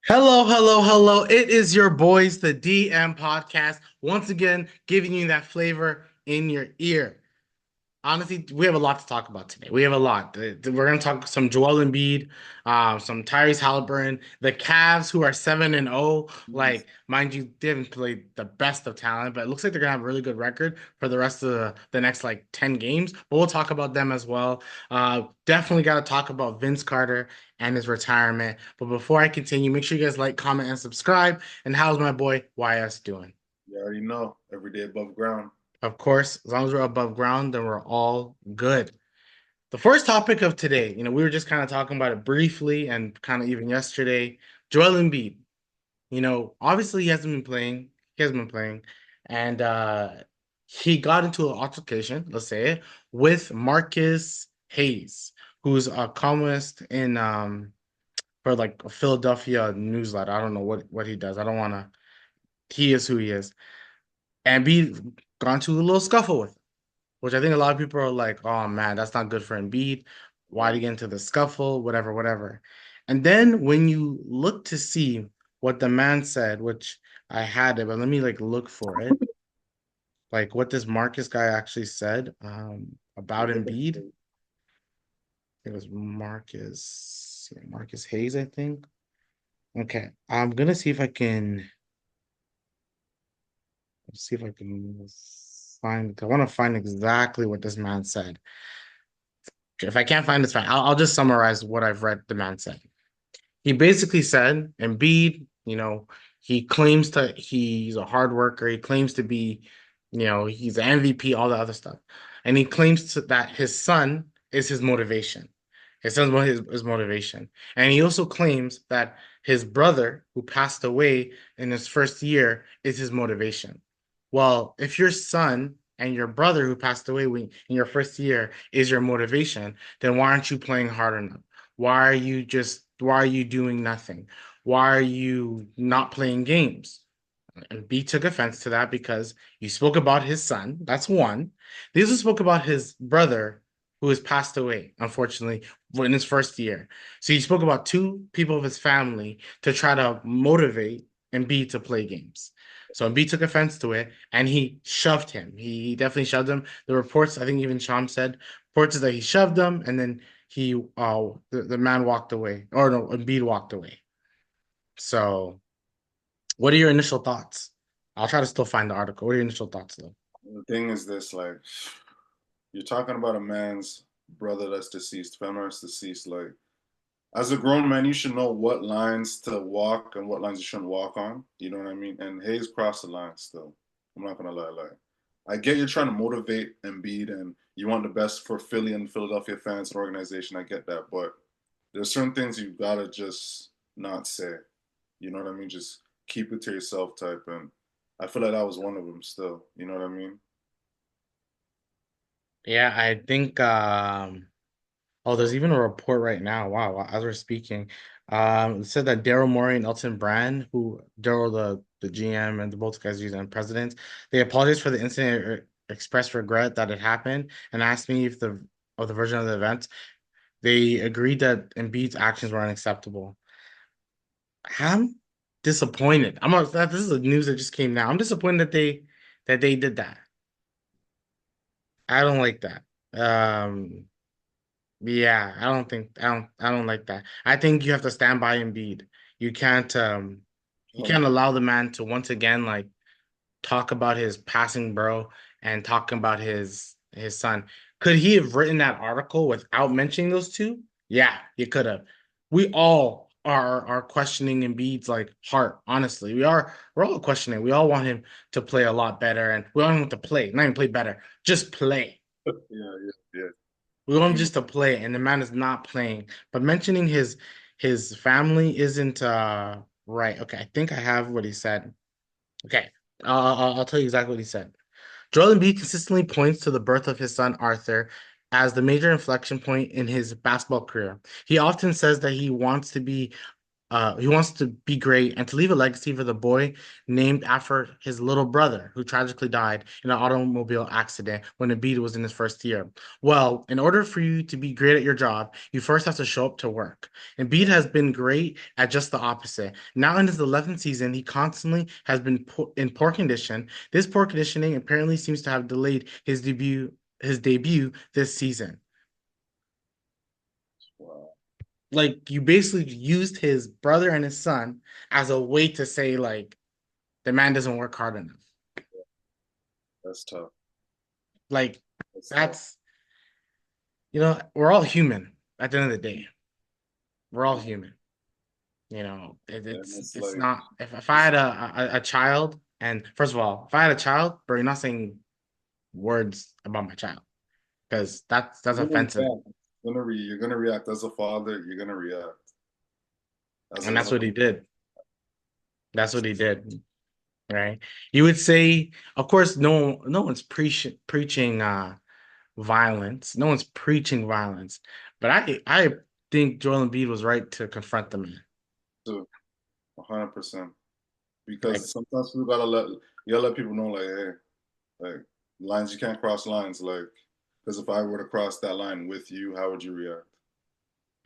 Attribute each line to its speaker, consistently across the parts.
Speaker 1: Hello, hello, hello. It is your boys, the DM podcast, once again giving you that flavor in your ear. Honestly, we have a lot to talk about today. We have a lot. We're going to talk some Joel Embiid, some Tyrese Halliburton, the Cavs who are 7-0. Like, mind you, they haven't played the best of talent, but it looks like they're going to have a really good record for the rest of the next like 10 games. But we'll talk about them as well. Definitely got to talk about Vince Carter and his retirement. But before I continue, make sure you guys like, comment, and subscribe. And how's my boy YS doing?
Speaker 2: You already know, every day above ground.
Speaker 1: Of course, as long as we're above ground, then we're all good. The first topic of today, we were just kind of talking about it briefly and kind of even yesterday. Joel Embiid, obviously he hasn't been playing. He hasn't been playing. And he got into an altercation, let's say it, with Marcus Hayes, who's a columnist in for like a Philadelphia newsletter. I don't know what he does. I don't want to. He is who he is. And Embiid got into a little scuffle with him, which I think a lot of people are like, oh man, that's not good for Embiid. Why did he get into the scuffle? Whatever, whatever. And then when you look to see what the man said, which I had it, but let me like look for it. Like what this Marcus guy actually said about Embiid. It was Marcus, yeah, Marcus Hayes, I think. Okay, I'm gonna see if I can find. I want to find exactly what this man said. If I can't find this, fine. I'll just summarize what I've read the man said. He basically said, Embiid, he claims he's a hard worker. He claims to be, he's an MVP, all the other stuff. And he claims that his son is his motivation. His son's his motivation. And he also claims that his brother, who passed away in his first year, is his motivation. Well, if your son and your brother, who passed away in your first year, is your motivation, then why aren't you playing hard enough? Why are you doing nothing? Why are you not playing games? And B took offense to that because you spoke about his son. That's one. They also spoke about his brother who has passed away, unfortunately, in his first year. So he spoke about two people of his family to try to motivate Embiid to play games. So Embiid took offense to it and he shoved him. He definitely shoved him. The reports, I think even Sham said, reports is that he shoved him and then the man walked away. Or no, Embiid walked away. So what are your initial thoughts? I'll try to still find the article. What are your initial thoughts, though?
Speaker 2: The thing is this, like, you're talking about a man's brother that's deceased, family that's deceased. Like, as a grown man, you should know what lines to walk and what lines you shouldn't walk on. You know what I mean? And Hayes crossed the line still. I'm not gonna lie, like, I get you're trying to motivate Embiid and you want the best for Philly and Philadelphia fans and organization. I get that, but there's certain things you gotta just not say. You know what I mean? Just keep it to yourself type. And I feel like that was one of them still. You know what I mean?
Speaker 1: Yeah, I think oh, there's even a report right now. Wow, as we're speaking. It said that Daryl Morey and Elton Brand, who Daryl the GM and the both guys GM presidents, they apologized for the incident, expressed regret that it happened, and asked me if the version of the event. They agreed that Embiid's actions were unacceptable. I'm disappointed. This is the news that just came now. I'm disappointed that they did that. I don't like that. Um, yeah, I don't like that. I think you have to stand by Embiid. You can't you
Speaker 2: Um,
Speaker 1: can't allow the man to once again like talk about his passing bro and talking about his son. Could he have written that article without mentioning those two? Yeah, he could have. We all are questioning Embiid's like heart, honestly. We're all questioning. We all want him to play a lot better and we want him to play, not even play better, just play.
Speaker 2: yeah, yeah, yeah.
Speaker 1: We want him
Speaker 2: You know,
Speaker 1: just to play, and the man is not playing. But mentioning his family isn't right. Okay, I think I have what he said. Okay, I'll tell you exactly what he said. Joel Embiid consistently points to the birth of his son Arthur as the major inflection point in his basketball career. He often says that he wants to be he wants to be great and to leave a legacy for the boy named after his little brother who tragically died in an automobile accident when Embiid was in his first year. Well, in order for you to be great at your job, you first have to show up to work. Embiid has been great at just the opposite. Now in his 11th season, he constantly has been in poor condition. This poor conditioning apparently seems to have delayed his debut this season.
Speaker 2: Wow,
Speaker 1: Like you basically used his brother and his son as a way to say like the man doesn't work hard enough.
Speaker 2: that's tough.
Speaker 1: Like
Speaker 2: That's tough.
Speaker 1: that's we're all human at the end of the day. We're all human.
Speaker 2: And
Speaker 1: It's
Speaker 2: it's
Speaker 1: it's
Speaker 2: like,
Speaker 1: not if I
Speaker 2: it's
Speaker 1: had a child, and first of all, if I had a child, bro, you're not saying words about my child because that's
Speaker 2: you're gonna
Speaker 1: offensive.
Speaker 2: react. You're gonna react as a father. You're gonna react as
Speaker 1: And that's
Speaker 2: another.
Speaker 1: what he did. That's what he did. Right. You would say, of course, no one's preaching violence. No one's preaching violence. But I think Joel Embiid was right to confront the man.
Speaker 2: Too, 100%.
Speaker 1: Like
Speaker 2: Because sometimes you gotta let people know, like, hey, like lines, you can't cross lines. Like, because if I were to cross that line with you, how would you react?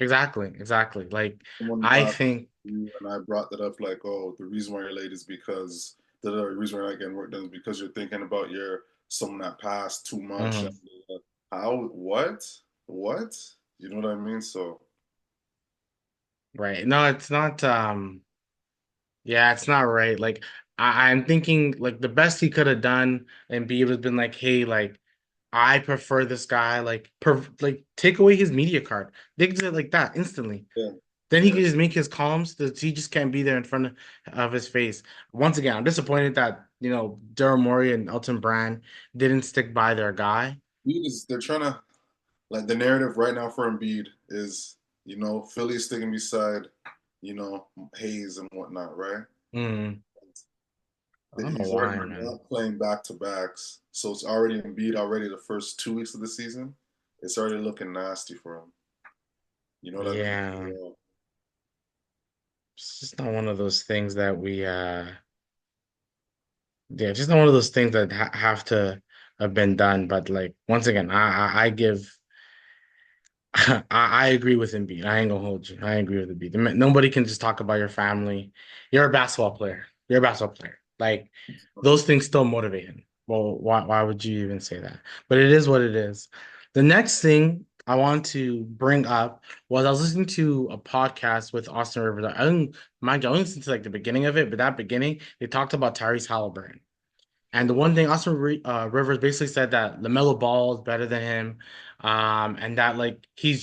Speaker 1: exactly, exactly. Like
Speaker 2: Someone
Speaker 1: I
Speaker 2: asked
Speaker 1: think
Speaker 2: you, and I brought that up, like, oh, the reason why you're late is because the reason why you're not getting work done is because you're thinking about your someone that passed too much. And,
Speaker 1: mhm,
Speaker 2: how? What? What? You know what I mean? So
Speaker 1: right. No, it's not yeah, it's not right. Like I'm thinking like the best he could have done and be able to have been like, hey, like I prefer this guy, like take away his media card. They could do it like that instantly.
Speaker 2: yeah,
Speaker 1: Then he
Speaker 2: yeah.
Speaker 1: can just make his columns. That he just can't be there in front of his face. Once again, I'm disappointed that Daryl Morey and Elton Brand didn't stick by their guy.
Speaker 2: They're trying to, like, the narrative right now for Embiid is, Philly sticking beside, Hayes and whatnot, right?
Speaker 1: Mm, I
Speaker 2: That
Speaker 1: don't know
Speaker 2: he's already
Speaker 1: why, man.
Speaker 2: not playing back to backs, so it's already Embiid already the first 2 weeks of the season. It's already looking nasty for him. You know what I mean?
Speaker 1: Yeah,
Speaker 2: Yeah.
Speaker 1: it's just not one of those things that yeah, just not one of those things that have to have been done. But like once again, I give I agree with Embiid. I ain't gonna hold you. I agree with Embiid. Nobody can just talk about your family. You're a basketball player. You're a basketball player. Like those things still motivate him. Well, why would you even say that? But it is what it is. The next thing I want to bring up was I was listening to a podcast with Austin Rivers. I didn't mind you, I only listened to like the beginning of it, but that beginning they talked about Tyrese Halliburton. And the one thing Rivers basically said that LaMelo Ball is better than him, and that like he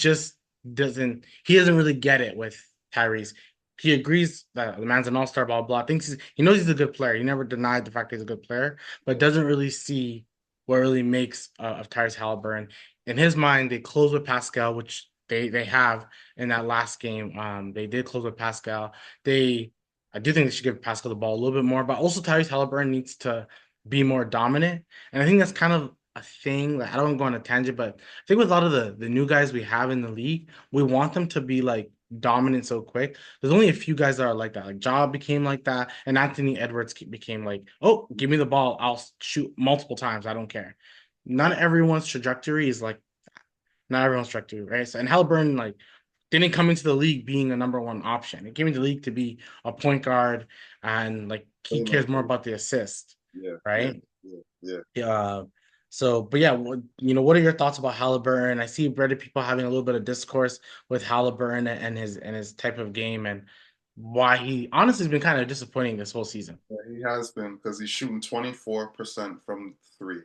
Speaker 1: doesn't really get it with Tyrese. He agrees that the man's an all-star, blah blah. Thinks he knows he's a good player. He never denied the fact that he's a good player, but doesn't really see what really makes of Tyrese Halliburton. In his mind, they close with Pascal, which they have in that last game. They did close with Pascal. They I do think they should give Pascal the ball a little bit more, but also Tyrese Halliburton needs to be more dominant. And I think that's kind of a thing. Like I don't want to go on a tangent, but I think with a lot of the new guys we have in the league, we want them to be like dominant so quick. There's only a few guys that are like that. Like Ja became like that, and Anthony Edwards became like, oh, give me the ball, I'll shoot multiple times. I don't care. Not everyone's trajectory is like not everyone's trajectory, right? So and Halliburton like didn't come into the league being a number one option. He came into the league to be a point guard and like he cares more
Speaker 2: Playmaker.
Speaker 1: about the assist,
Speaker 2: Yeah, yeah,
Speaker 1: right?
Speaker 2: yeah, yeah.
Speaker 1: Yeah. So, but yeah, what are your thoughts about Halliburton? I see Reddit people having a little bit of discourse with Halliburton and his type of game and why he honestly has been kind of disappointing this whole season.
Speaker 2: Yeah, he has been because he's shooting 24% from three,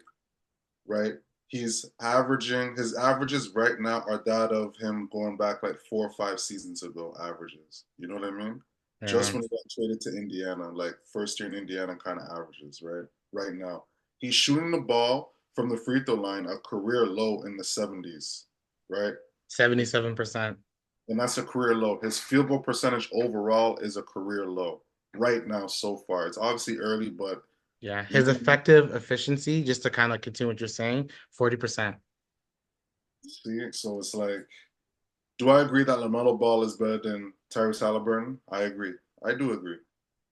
Speaker 2: right? His averages right now are that of him going back like 4 or 5 seasons ago, averages. You know what I mean? Just
Speaker 1: Yeah.
Speaker 2: when he got traded to Indiana, like first year in Indiana kind of averages, right? Right now. He's shooting the ball from the free throw line a career low in the 70s, right?
Speaker 1: 77%.
Speaker 2: And that's a career low. His field goal percentage overall is a career low right now so far. It's obviously early, but
Speaker 1: Yeah.
Speaker 2: you
Speaker 1: His
Speaker 2: know what I mean?
Speaker 1: effective efficiency, just to kind of continue what you're saying, 40%.
Speaker 2: See, so it's like, do I agree that LaMelo Ball is better than Tyrese Halliburton, I agree. I do agree.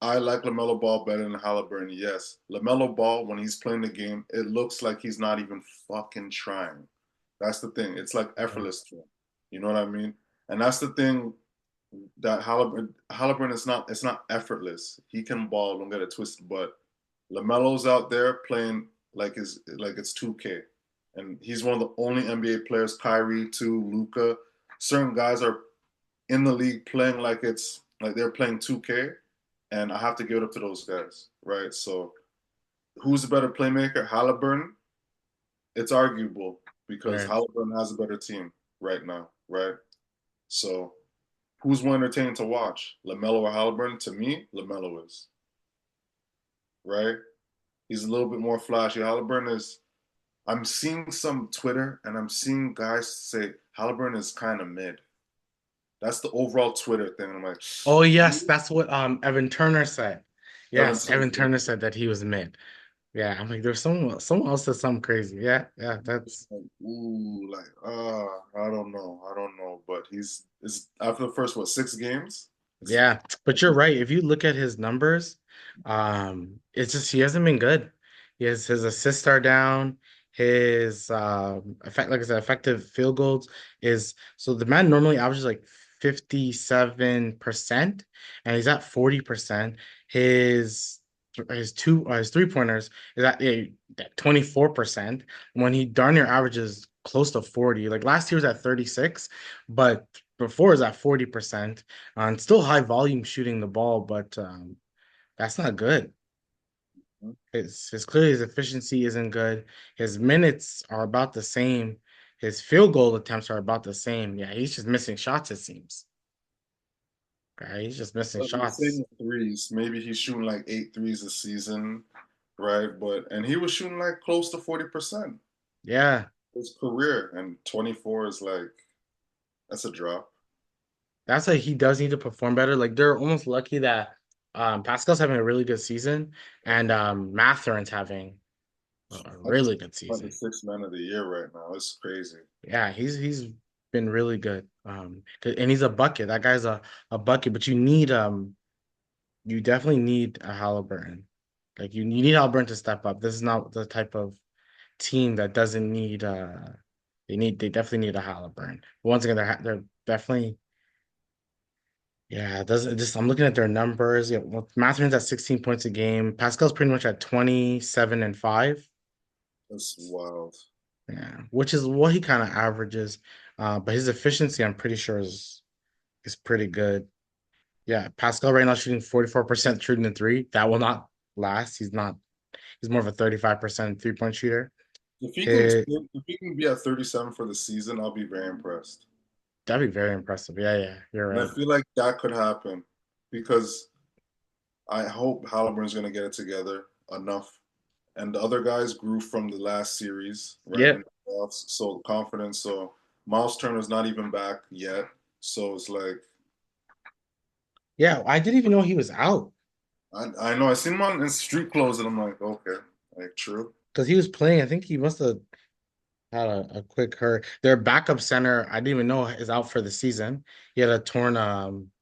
Speaker 2: I like LaMelo Ball better than Halliburton, yes. LaMelo Ball, when he's playing the game, it looks like he's not even fucking trying. That's the thing. It's like
Speaker 1: Yeah.
Speaker 2: effortless to him. You know what I mean? And that's the thing that Halliburton is not. It's not effortless. He can ball. Don't get it twisted. But Lamelo's out there playing like it's 2K, and he's one of the only NBA players. Kyrie, too, Luca. Certain guys are in the league playing like it's like they're playing 2K, and I have to give it up to those guys, right? So, who's the better playmaker? Halliburton. It's arguable because
Speaker 1: Yes.
Speaker 2: Halliburton has a better team right now, right? So who's more entertaining to watch, LaMelo or Halliburton? To me, LaMelo is, right? He's a little bit more flashy. Halliburton is. I'm seeing some Twitter and I'm seeing guys say Halliburton is kind of mid. That's the overall Twitter thing. I'm like,
Speaker 1: Oh yes, that's what Evan Turner said.
Speaker 2: Evan
Speaker 1: Yes, Evan
Speaker 2: Turner.
Speaker 1: Turner said that he was mid. Yeah, I'm like, there's someone else said something crazy. Yeah, yeah, that's
Speaker 2: Like, ooh, like, I don't know, but he's is after the first what 6 games.
Speaker 1: yeah. But you're right. If you look at his numbers, it's just he hasn't been good. His assists are down. His effect, like I said, effective field goals is so the man normally averages like 57%, and he's at 40%. His his 3 pointers is at 24% when he darn near averages close to 40. Like last year was at 36, but before is at 40% and still high volume shooting the ball, but that's not good. His clearly his efficiency isn't good. His minutes are about the same. His field goal attempts are about the same. Yeah, he's just missing shots, it seems. Okay, he's just missing
Speaker 2: But the
Speaker 1: shots.
Speaker 2: same threes. Maybe he's shooting like 8 threes a season, right? But and he was shooting like close to 40%
Speaker 1: Yeah,
Speaker 2: his career, and 24 is like that's a drop.
Speaker 1: that's why he does need to perform better. Like they're almost lucky that Pascal's having a really good season and Matherin's having a
Speaker 2: I just
Speaker 1: really good
Speaker 2: about the
Speaker 1: season.
Speaker 2: sixth man of the year right now. It's crazy.
Speaker 1: Yeah, he's been really good. And he's a bucket. That guy's a bucket, but you definitely need a Halliburton. Like you need Halliburton to step up. This is not the type of team that doesn't need they definitely need a Halliburton. But once again, they're definitely yeah, it doesn't just I'm looking at their numbers. Yeah, well, Mathurin's at 16 points a game. Pascal's pretty much at 27 and 5.
Speaker 2: That's wild.
Speaker 1: Yeah, which is what he kind of averages. But his efficiency, I'm pretty sure is pretty good. Yeah, Pascal right now shooting 44% shooting the three. That will not last. He's more of a 35% 3-point shooter. Hit
Speaker 2: If he can be at 37 for the season, I'll be very impressed.
Speaker 1: That'd be very impressive. Yeah, yeah, you're
Speaker 2: And I
Speaker 1: right.
Speaker 2: feel like that could happen because I hope Halliburton's going to get it together enough. And the other guys grew from the last series, right? In
Speaker 1: Yep.
Speaker 2: the playoffs. So confidence. So Miles Turner's not even back yet. So it's like,
Speaker 1: Yeah, I didn't even know he was out
Speaker 2: I know I seen him on in street clothes and I'm like, okay, like true.
Speaker 1: because he was playing. I think he must have had a quick hurt. Their backup center, I didn't even know is out for the season. He had a torn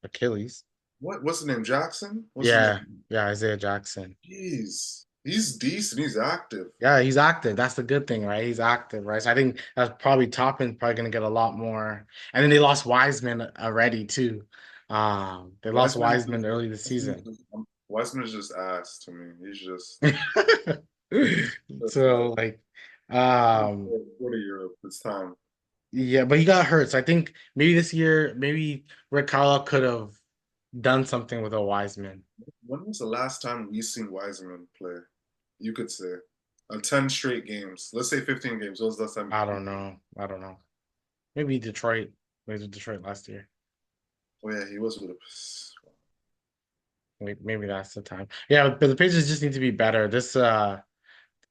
Speaker 1: Achilles.
Speaker 2: What's his name? Jackson? What's his
Speaker 1: Yeah,
Speaker 2: name?
Speaker 1: yeah, Isaiah Jackson.
Speaker 2: Jeez. He's decent. He's active.
Speaker 1: Yeah, he's active. That's the good thing, right? He's active, right? So I think that's probably Toppin's probably gonna get a lot more. And then they lost Wiseman already too. They lost
Speaker 2: Wiseman is just
Speaker 1: Wiseman early this season.
Speaker 2: Wiseman is just ass to me. He's just like
Speaker 1: So like, um,
Speaker 2: go to Europe. It's time.
Speaker 1: yeah, but he got hurt. So I think maybe this year, maybe Rick Carlisle could have done something with a Wiseman.
Speaker 2: When was the last time we seen Wiseman play? You could say 10 straight games. Let's say 15 games. What was the last time?
Speaker 1: I don't know. I don't know. Maybe Detroit. Maybe Detroit last year.
Speaker 2: Oh yeah, he was with a.
Speaker 1: Maybe that's the time. Yeah, but the Pacers just need to be better.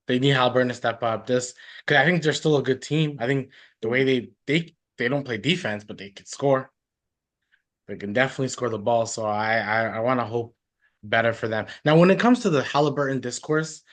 Speaker 1: They need Halliburton to step up. This because I think they're still a good team. I think the way they don't play defense, but they can score. They can definitely score the ball. So I want to hope better for them. Now, when it comes to the Halliburton discourse,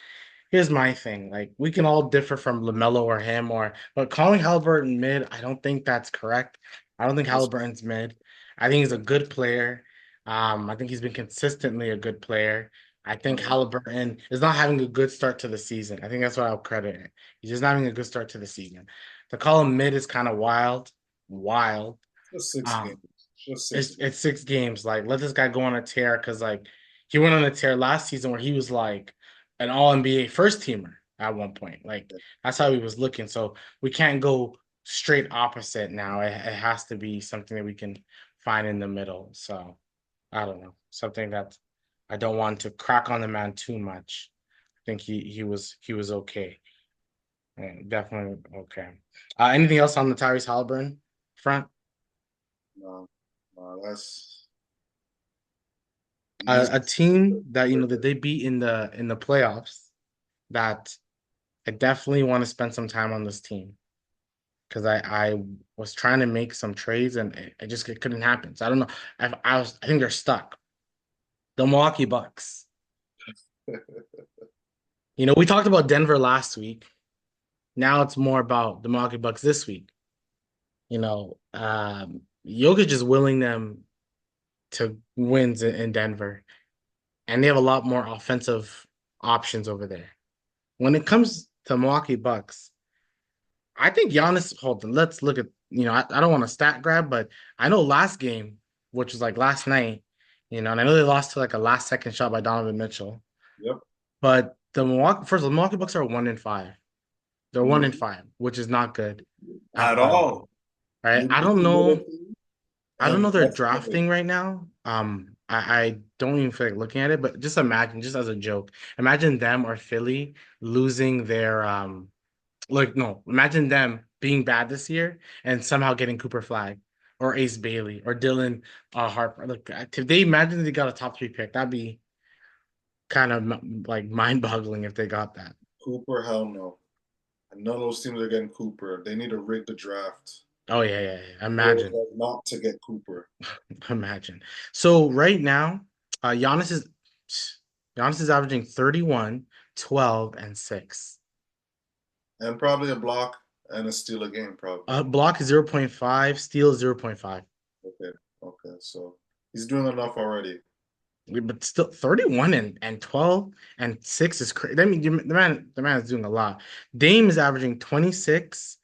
Speaker 1: here's my thing. Like we can all differ from LaMelo or him but calling Halliburton mid, I don't think that's correct. I don't think
Speaker 2: That's
Speaker 1: Halliburton's mid. I think he's a good player. I think he's been consistently a good player. I think
Speaker 2: Mm.
Speaker 1: Halliburton is not having a good start to the season. I think that's what I'll credit it. He's just not having a good start to the season. To call him mid is kind of wild, wild.
Speaker 2: Just 6 games. Just six
Speaker 1: It's
Speaker 2: games.
Speaker 1: 6 games. Like, let this guy go on a tear because like he went on a tear last season where he was like an all NBA first teamer at one point. Like
Speaker 2: Yeah,
Speaker 1: that's how
Speaker 2: yeah.
Speaker 1: he was looking. So we can't go straight opposite now. It has to be something that we can find in the middle. So I don't know. Something that I don't want to crack on the man too much. I think he was okay. Yeah, definitely okay. Anything else on the Tyrese Halliburton front?
Speaker 2: No, no, that's
Speaker 1: A
Speaker 2: he's
Speaker 1: team that that they beat in the playoffs that I definitely want to spend some time on this team because I was trying to make some trades and it couldn't happen. So I don't know. I think they're stuck. The Milwaukee Bucks. We talked about Denver last week. Now it's more about the Milwaukee Bucks this week. Jokic is willing them to wins in Denver, and they have a lot more offensive options over there. When it comes to Milwaukee Bucks, I think Giannis. Hold on, let's look at. I don't want to stat grab, but I know last game, which was like last night, and I know they lost to like a last second shot by Donovan Mitchell.
Speaker 2: yep.
Speaker 1: But the Milwaukee Bucks are 1-5. They're one
Speaker 2: Mhm.
Speaker 1: and five, which is not good at
Speaker 2: At
Speaker 1: all.
Speaker 2: all.
Speaker 1: Right?
Speaker 2: You
Speaker 1: I
Speaker 2: beat
Speaker 1: don't
Speaker 2: the little
Speaker 1: know.
Speaker 2: team,
Speaker 1: I don't
Speaker 2: and
Speaker 1: know their
Speaker 2: that's good.
Speaker 1: drafting right now. I don't even feel like looking at it, but just imagine, just as a joke, imagine them or Philly losing their like no, imagine them being bad this year and somehow getting Cooper Flag or Ace Bailey or Dylan Harper. Look, if they imagine they got a top three pick, that'd be kind of like mind-boggling if they got that.
Speaker 2: Cooper, hell no. And none of those teams are getting Cooper. They need to rig the draft.
Speaker 1: Oh yeah, yeah, yeah.
Speaker 2: Or
Speaker 1: Imagine,
Speaker 2: like not to get Cooper.
Speaker 1: imagine. So right now, uh, Giannis is Giannis is averaging 31, 12, and 6.
Speaker 2: And probably a block and a steal a game, probably.
Speaker 1: Block is 0.5, steal is 0.5.
Speaker 2: Okay. Okay. So he's doing enough already.
Speaker 1: But still 31 and 12 and 6 is crazy. I mean, the man is doing a lot. Dame is averaging 26,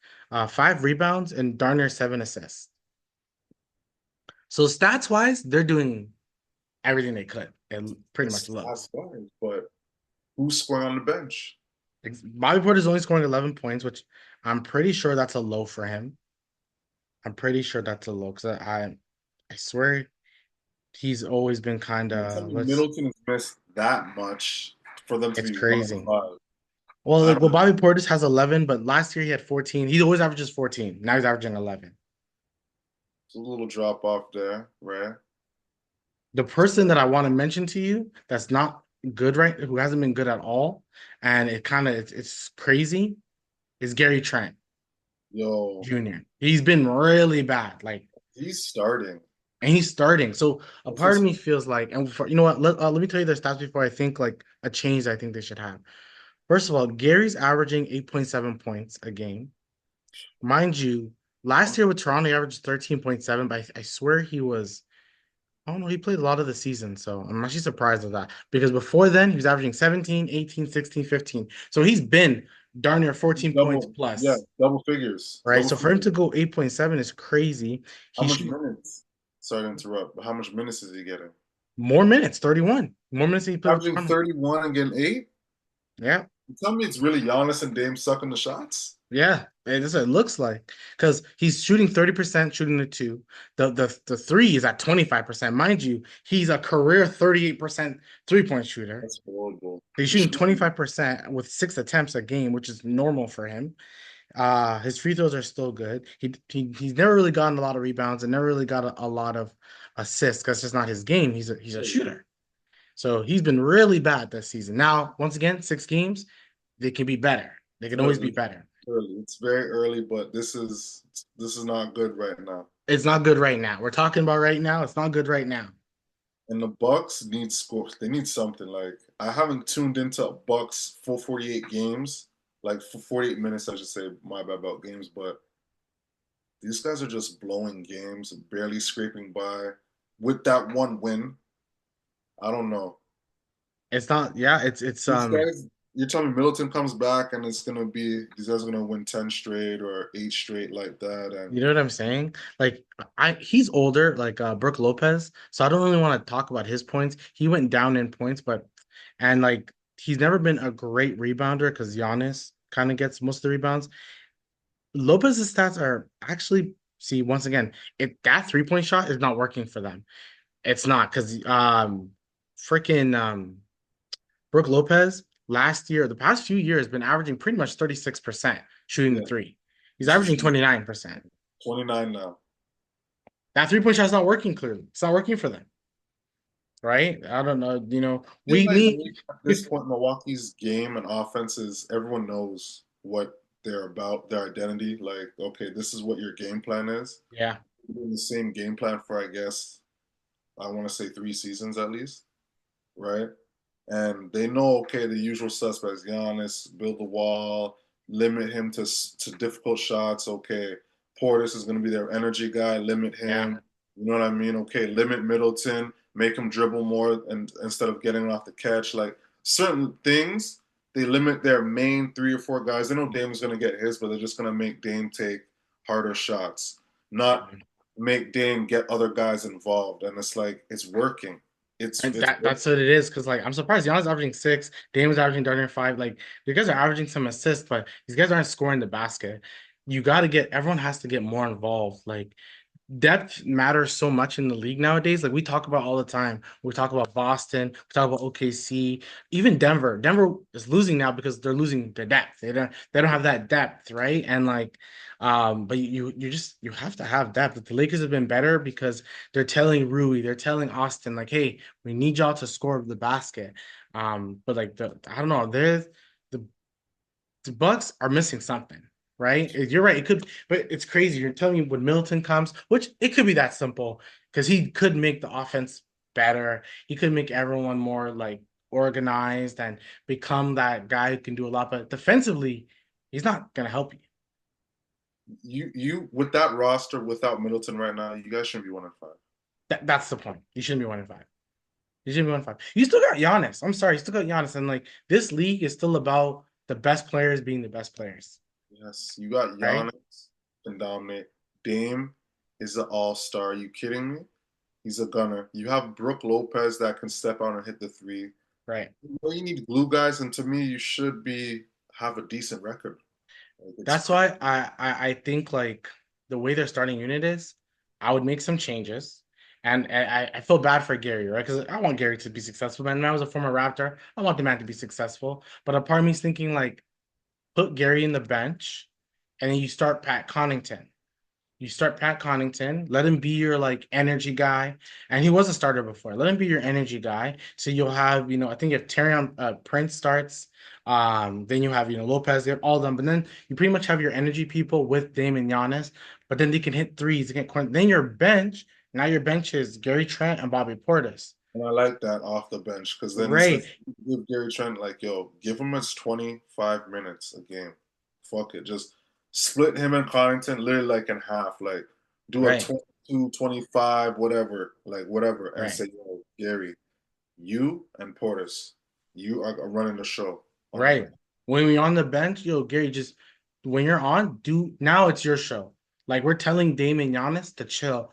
Speaker 1: 5 rebounds, and darn near 7 assists. So stats wise, they're doing everything they could. It pretty much
Speaker 2: That's
Speaker 1: looks.
Speaker 2: fine. But who's scoring on the bench?
Speaker 1: Bobby Porter's only scoring 11 points, which I'm pretty sure that's a low for him. I'm pretty sure that's a low because I swear he's always been kind
Speaker 2: You tell
Speaker 1: of
Speaker 2: me
Speaker 1: let's
Speaker 2: Middleton has missed that much for them to
Speaker 1: it's
Speaker 2: be one and
Speaker 1: crazy.
Speaker 2: five.
Speaker 1: Well,
Speaker 2: I
Speaker 1: like, well,
Speaker 2: don't.
Speaker 1: Bobby Portis has 11, but last year he had 14. He always averages 14. Now he's averaging 11.
Speaker 2: It's a little drop off there, right?
Speaker 1: The person that I want to mention to you that's not good, right, who hasn't been good at all, and it's crazy, is Gary Trent
Speaker 2: Yo,
Speaker 1: Jr. He's been really bad, like,
Speaker 2: he's starting.
Speaker 1: and he's starting. So a
Speaker 2: What's
Speaker 1: part of
Speaker 2: his
Speaker 1: me feels like, and you know what? Let me tell you their stats before I think like a change I think they should have. First of all, Gary's averaging 8.7 points a game. Mind you, last year with Toronto, he averaged 13.7, but I swear he was, I don't know, he played a lot of the season. So I'm actually surprised at that because before then, he was averaging 17, 18, 16, 15. So he's been darn near 14 points
Speaker 2: yeah,
Speaker 1: plus,
Speaker 2: double figures,
Speaker 1: right?
Speaker 2: double
Speaker 1: So for him
Speaker 2: figures.
Speaker 1: to go 8.7 is crazy.
Speaker 2: How
Speaker 1: He
Speaker 2: much
Speaker 1: should
Speaker 2: minutes? Sorry to interrupt, but how much minutes is he getting?
Speaker 1: more minutes, 31. More minutes than he played with
Speaker 2: Averaging
Speaker 1: Toronto.
Speaker 2: 31 and getting 8?
Speaker 1: Yeah.
Speaker 2: You tell me it's really Giannis and Dame sucking the shots?
Speaker 1: Yeah, that's what it looks like because he's shooting 30% shooting the two. The three is at 25%. Mind you, he's a career 38% three-point shooter.
Speaker 2: That's horrible.
Speaker 1: He's
Speaker 2: He
Speaker 1: shooting
Speaker 2: should be
Speaker 1: 25% with 6 attempts a game, which is normal for him. His free throws are still good. He's never really gotten a lot of rebounds and never really got a lot of assists because it's just not his game. He's a shooter. So he's been really bad this season. Now, once again, 6 games, they can be better. They can always be
Speaker 2: early.
Speaker 1: better.
Speaker 2: Early. It's very early, but this is not good right now.
Speaker 1: It's not good right now. We're talking about right now. It's not good right now.
Speaker 2: And the Bucks need scores. They need something. Like I haven't tuned into Bucks full 48 games, like for 48 minutes, I should say. My bad about games, but these guys are just blowing games, barely scraping by. With that one win, I don't know.
Speaker 1: It's not, yeah, it's
Speaker 2: These guys, you're telling me Middleton comes back and it's gonna be these guys are gonna win 10 straight or 8 straight like that.
Speaker 1: you
Speaker 2: And
Speaker 1: know what I'm saying? Like he's older, like Brooke Lopez, so I don't really want to talk about his points. He went down in points, but and like he's never been a great rebounder because Giannis kind of gets most of the rebounds. Lopez's stats are actually, see, once again, it that 3-point shot is not working for them. It's not because freaking Brooke Lopez last year, the past few years, been averaging pretty much 36% shooting the
Speaker 2: yeah,
Speaker 1: three. He's
Speaker 2: which is
Speaker 1: averaging 29%.
Speaker 2: 29 now.
Speaker 1: That 3-point shot's not working clearly. It's not working for them, right? I don't know.
Speaker 2: I feel
Speaker 1: We
Speaker 2: like
Speaker 1: need
Speaker 2: at this point, Milwaukee's game and offense is everyone knows what they're about, their identity. Like, okay, this is what your game plan is.
Speaker 1: yeah,
Speaker 2: Doing the same game plan for, I guess, I want to say 3 seasons at least, right? And they know, okay, the usual suspects: Giannis, build the wall, limit him to difficult shots. Okay, Portis is going to be their energy guy, limit
Speaker 1: yeah.
Speaker 2: him. You know what I mean? Okay, limit Middleton, make him dribble more, and instead of getting off the catch, like certain things, they limit their main 3 or 4 guys. They know Dame's going to get his, but they're just going to make Dame take harder shots, not make Dame get other guys involved. And it's like it's working.
Speaker 1: And
Speaker 2: It's
Speaker 1: that's what it is. Because like I'm surprised Giannis averaging 6, Dame is averaging 35. Like you guys are averaging some assists, but these guys aren't scoring the basket. You got to get everyone has to get more involved. Like depth matters so much in the league nowadays. Like we talk about all the time. We talk about Boston, we talk about OKC, even Denver. Denver is losing now because they're losing their depth. They don't have that depth, right? And like but you have to have depth. The Lakers have been better because they're telling Rui, they're telling Austin, like, hey, we need y'all to score the basket. But like I don't know, the the Bucks are missing something, right? You're right. It could, but it's crazy. You're telling me when Middleton comes, which it could be that simple because he could make the offense better. He could make everyone more like organized and become that guy who can do a lot. But defensively, he's not gonna help you.
Speaker 2: you with that roster without Middleton right now, you guys shouldn't be 1-5.
Speaker 1: That's the point. You shouldn't be 1-5. You shouldn't be 1-5. You still got Giannis. I'm sorry, you still got Giannis, and like this league is still about the best players being the best players,
Speaker 2: Yes, you got
Speaker 1: right?
Speaker 2: Giannis can dominate. Dame is an all-star. Are you kidding me? He's a gunner. You have Brooke Lopez that can step out and hit the three.
Speaker 1: Right.
Speaker 2: You need glue guys, and to me, you should be have a decent record. Like, it's
Speaker 1: That's why I think like the way their starting unit is, I would make some changes. And I feel bad for Gary, right? Because I want Gary to be successful, man. I was a former Raptor. I want the man to be successful. But a part of me is thinking like put Gary in the bench and then you start Pat Connaughton. You start Pat Connaughton, let him be your like energy guy. And he was a starter before. Let him be your energy guy. So you'll have, I think if Terrion Prince starts, then you have, Lopez, you have all of them. But then you pretty much have your energy people with Dame and Giannis, but then they can hit threes, they can then your bench, now your bench is Gary Trent and Bobby Portis.
Speaker 2: And I like that off the bench because then it's like
Speaker 1: Right,
Speaker 2: you give Gary Trent like, yo, give him his 25 minutes a game. Fuck it. Just split him and Connaughton literally like in half. Like do a
Speaker 1: right,
Speaker 2: 22, 25, whatever, like whatever, and
Speaker 1: right.
Speaker 2: say, yo, Gary, you and Portis, you are running the show on the
Speaker 1: Right.
Speaker 2: bench.
Speaker 1: When we're on the bench, Gary, just when you're on, do now it's your show. Like we're telling Dame and Giannis to chill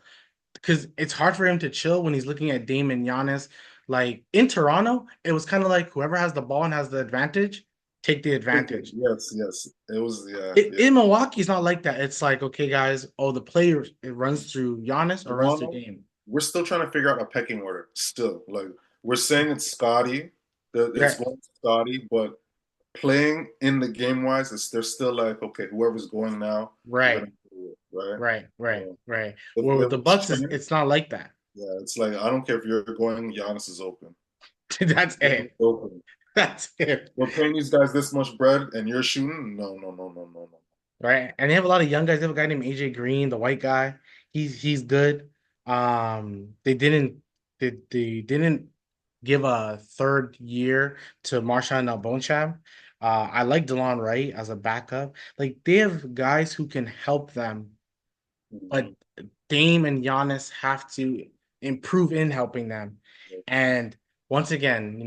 Speaker 1: because it's hard for him to chill when he's looking at Dame and Giannis. Like in Toronto, it was kind of like whoever has the ball and has the advantage, take the
Speaker 2: Take it.
Speaker 1: advantage.
Speaker 2: Yes, yes. It was, yeah,
Speaker 1: It,
Speaker 2: yeah.
Speaker 1: in Milwaukee, it's not like that. It's like, okay, guys, the player it runs through Giannis or runs through
Speaker 2: Toronto,
Speaker 1: Dame.
Speaker 2: we're still trying to figure out a pecking order. Still, like we're saying it's Scotty, that it's
Speaker 1: Right,
Speaker 2: going to Scotty, but playing in the game wise, they're still like, okay, whoever's going now, we're
Speaker 1: right,
Speaker 2: gonna do it, right?
Speaker 1: right, right,
Speaker 2: So
Speaker 1: right.
Speaker 2: if
Speaker 1: Well, with
Speaker 2: it
Speaker 1: the
Speaker 2: was
Speaker 1: Bucks,
Speaker 2: Trent,
Speaker 1: it's not like that.
Speaker 2: yeah, it's like I don't care if you're going, Giannis is open.
Speaker 1: That's
Speaker 2: Giannis is
Speaker 1: it.
Speaker 2: open.
Speaker 1: That's it.
Speaker 2: We're paying these guys this much bread, and you're shooting? No, no, no, no, no, no.
Speaker 1: Right? And they have a lot of young guys. They have a guy named AJ Green, the white guy. He's good. They didn't give a third year to Marshawn Boncham. I like DeLon Wright as a backup. Like they have guys who can help them but
Speaker 2: Mhm.
Speaker 1: Dame and Giannis have to improve in helping them. And once again,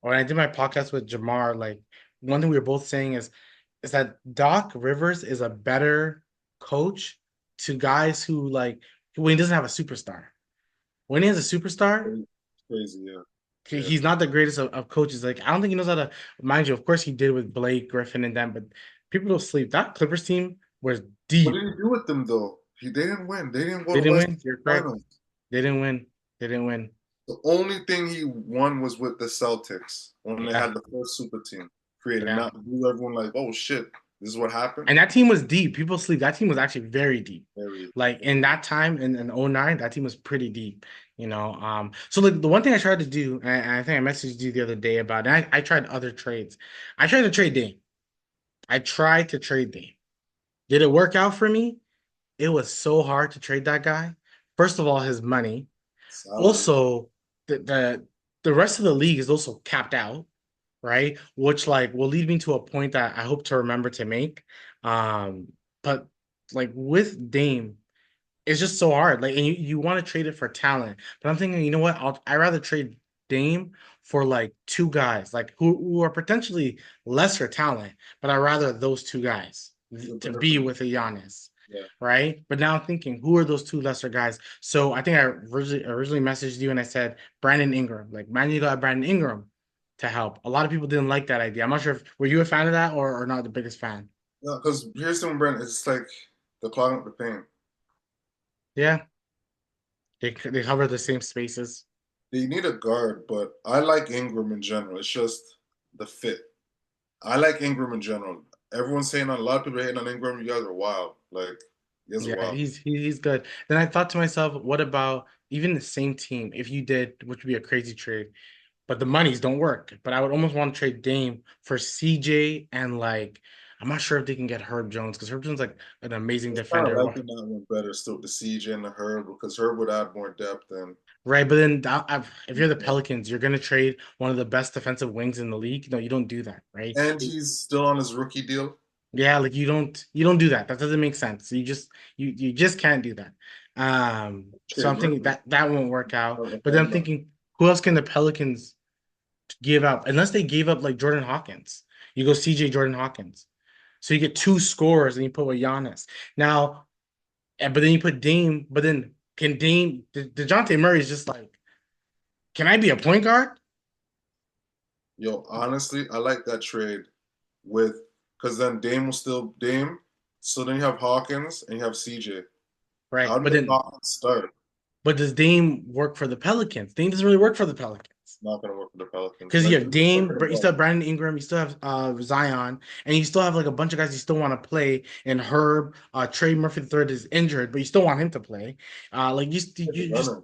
Speaker 1: when I did my podcast with Jamar, like one thing we were both saying is that Doc Rivers is a better coach to guys who like when he doesn't have a superstar. When he has a superstar,
Speaker 2: It's crazy, yeah. Yeah.
Speaker 1: he's not the greatest of coaches. Like I don't think he knows how to mind you. Of course, he did with Blake Griffin and them, but people don't sleep. That Clippers team was
Speaker 2: What
Speaker 1: deep.
Speaker 2: did he do with them though? They didn't win. They didn't go
Speaker 1: They
Speaker 2: to
Speaker 1: didn't
Speaker 2: West
Speaker 1: win. You're correct.
Speaker 2: Finals.
Speaker 1: They didn't win. They didn't win.
Speaker 2: The only thing he won was with the Celtics when they
Speaker 1: Yeah,
Speaker 2: had the first super team created.
Speaker 1: yeah.
Speaker 2: Now everyone like, oh shit, this is what happened.
Speaker 1: And that team was deep. People sleep. That team was actually very deep.
Speaker 2: Very,
Speaker 1: Like in that time in '09, that team was pretty deep. So like the one thing I tried to do, and I think I messaged you the other day about it, and I tried other trades. I tried to trade Dame. I tried to trade Dame. Did it work out for me? It was so hard to trade that guy. First of all, his money.
Speaker 2: salary.
Speaker 1: Also, the rest of the league is also capped out, right? Which like will lead me to a point that I hope to remember to make. But like with Dame, it's just so hard. Like, and you want to trade it for talent, but I'm thinking, you know what? I rather trade Dame for like two guys, like who are potentially lesser talent, but I rather those two guys
Speaker 2: You're
Speaker 1: to
Speaker 2: better for
Speaker 1: be
Speaker 2: the
Speaker 1: with a Giannis,
Speaker 2: yeah.
Speaker 1: right? But now I'm thinking, who are those two lesser guys? So I think I originally messaged you and I said Brandon Ingram. Like, man, you got Brandon Ingram to help. A lot of people didn't like that idea. I'm not sure if were you a fan of that or not the biggest fan.
Speaker 2: Yeah, because here's the thing, Brent. It's like they're clogging up the paint.
Speaker 1: Yeah, they cover the same spaces.
Speaker 2: They need a guard, but I like Ingram in general. It's just the fit. I like Ingram in general. Everyone's saying a lot of people are hating on Ingram. You guys are wild. Like, you guys are
Speaker 1: Yeah,
Speaker 2: wild.
Speaker 1: he's good. Then I thought to myself, what about even the same team? If you did, which would be a crazy trade, but the monies don't work. But I would almost want to trade Dame for CJ and like I'm not sure if they can get Herb Jones because Herb Jones like an amazing
Speaker 2: It's kind of
Speaker 1: defender,
Speaker 2: liking that one better still, the CJ and the Herb, because Herb would add more depth than.
Speaker 1: right? But then if you're the Pelicans, you're gonna trade one of the best defensive wings in the league. No, you don't do that, right?
Speaker 2: And he's still on his rookie deal.
Speaker 1: Yeah, like you don't do that. That doesn't make sense. You just can't do that. So
Speaker 2: Trade
Speaker 1: I'm thinking
Speaker 2: Murphy.
Speaker 1: that won't work out.
Speaker 2: Or
Speaker 1: But then I'm thinking, who else can the Pelicans give up? Unless they gave up like Jordan Hawkins. You go CJ Jordan Hawkins. So you get two scorers and you put with Giannis. Now, but then you put Dame, but then can DeJounte Murray is just like, can I be a point guard?
Speaker 2: Yo, honestly, I like that trade with because then Dame will still Dame. So then you have Hawkins and you have CJ.
Speaker 1: Right.
Speaker 2: How do
Speaker 1: But
Speaker 2: you have
Speaker 1: then
Speaker 2: Hawkins start?
Speaker 1: but does Dame work for the Pelicans? Dame doesn't really work for the Pelicans.
Speaker 2: Not gonna work for the Pelicans.
Speaker 1: Because you
Speaker 2: Like
Speaker 1: have
Speaker 2: who you
Speaker 1: Dame,
Speaker 2: talking
Speaker 1: but you still
Speaker 2: about?
Speaker 1: have Brandon Ingram, you still have Zion, and you still have like a bunch of guys you still want to play. And Herb, Trey Murphy the third is injured, but you still want him to play. Like
Speaker 2: That's a
Speaker 1: you just
Speaker 2: gunner.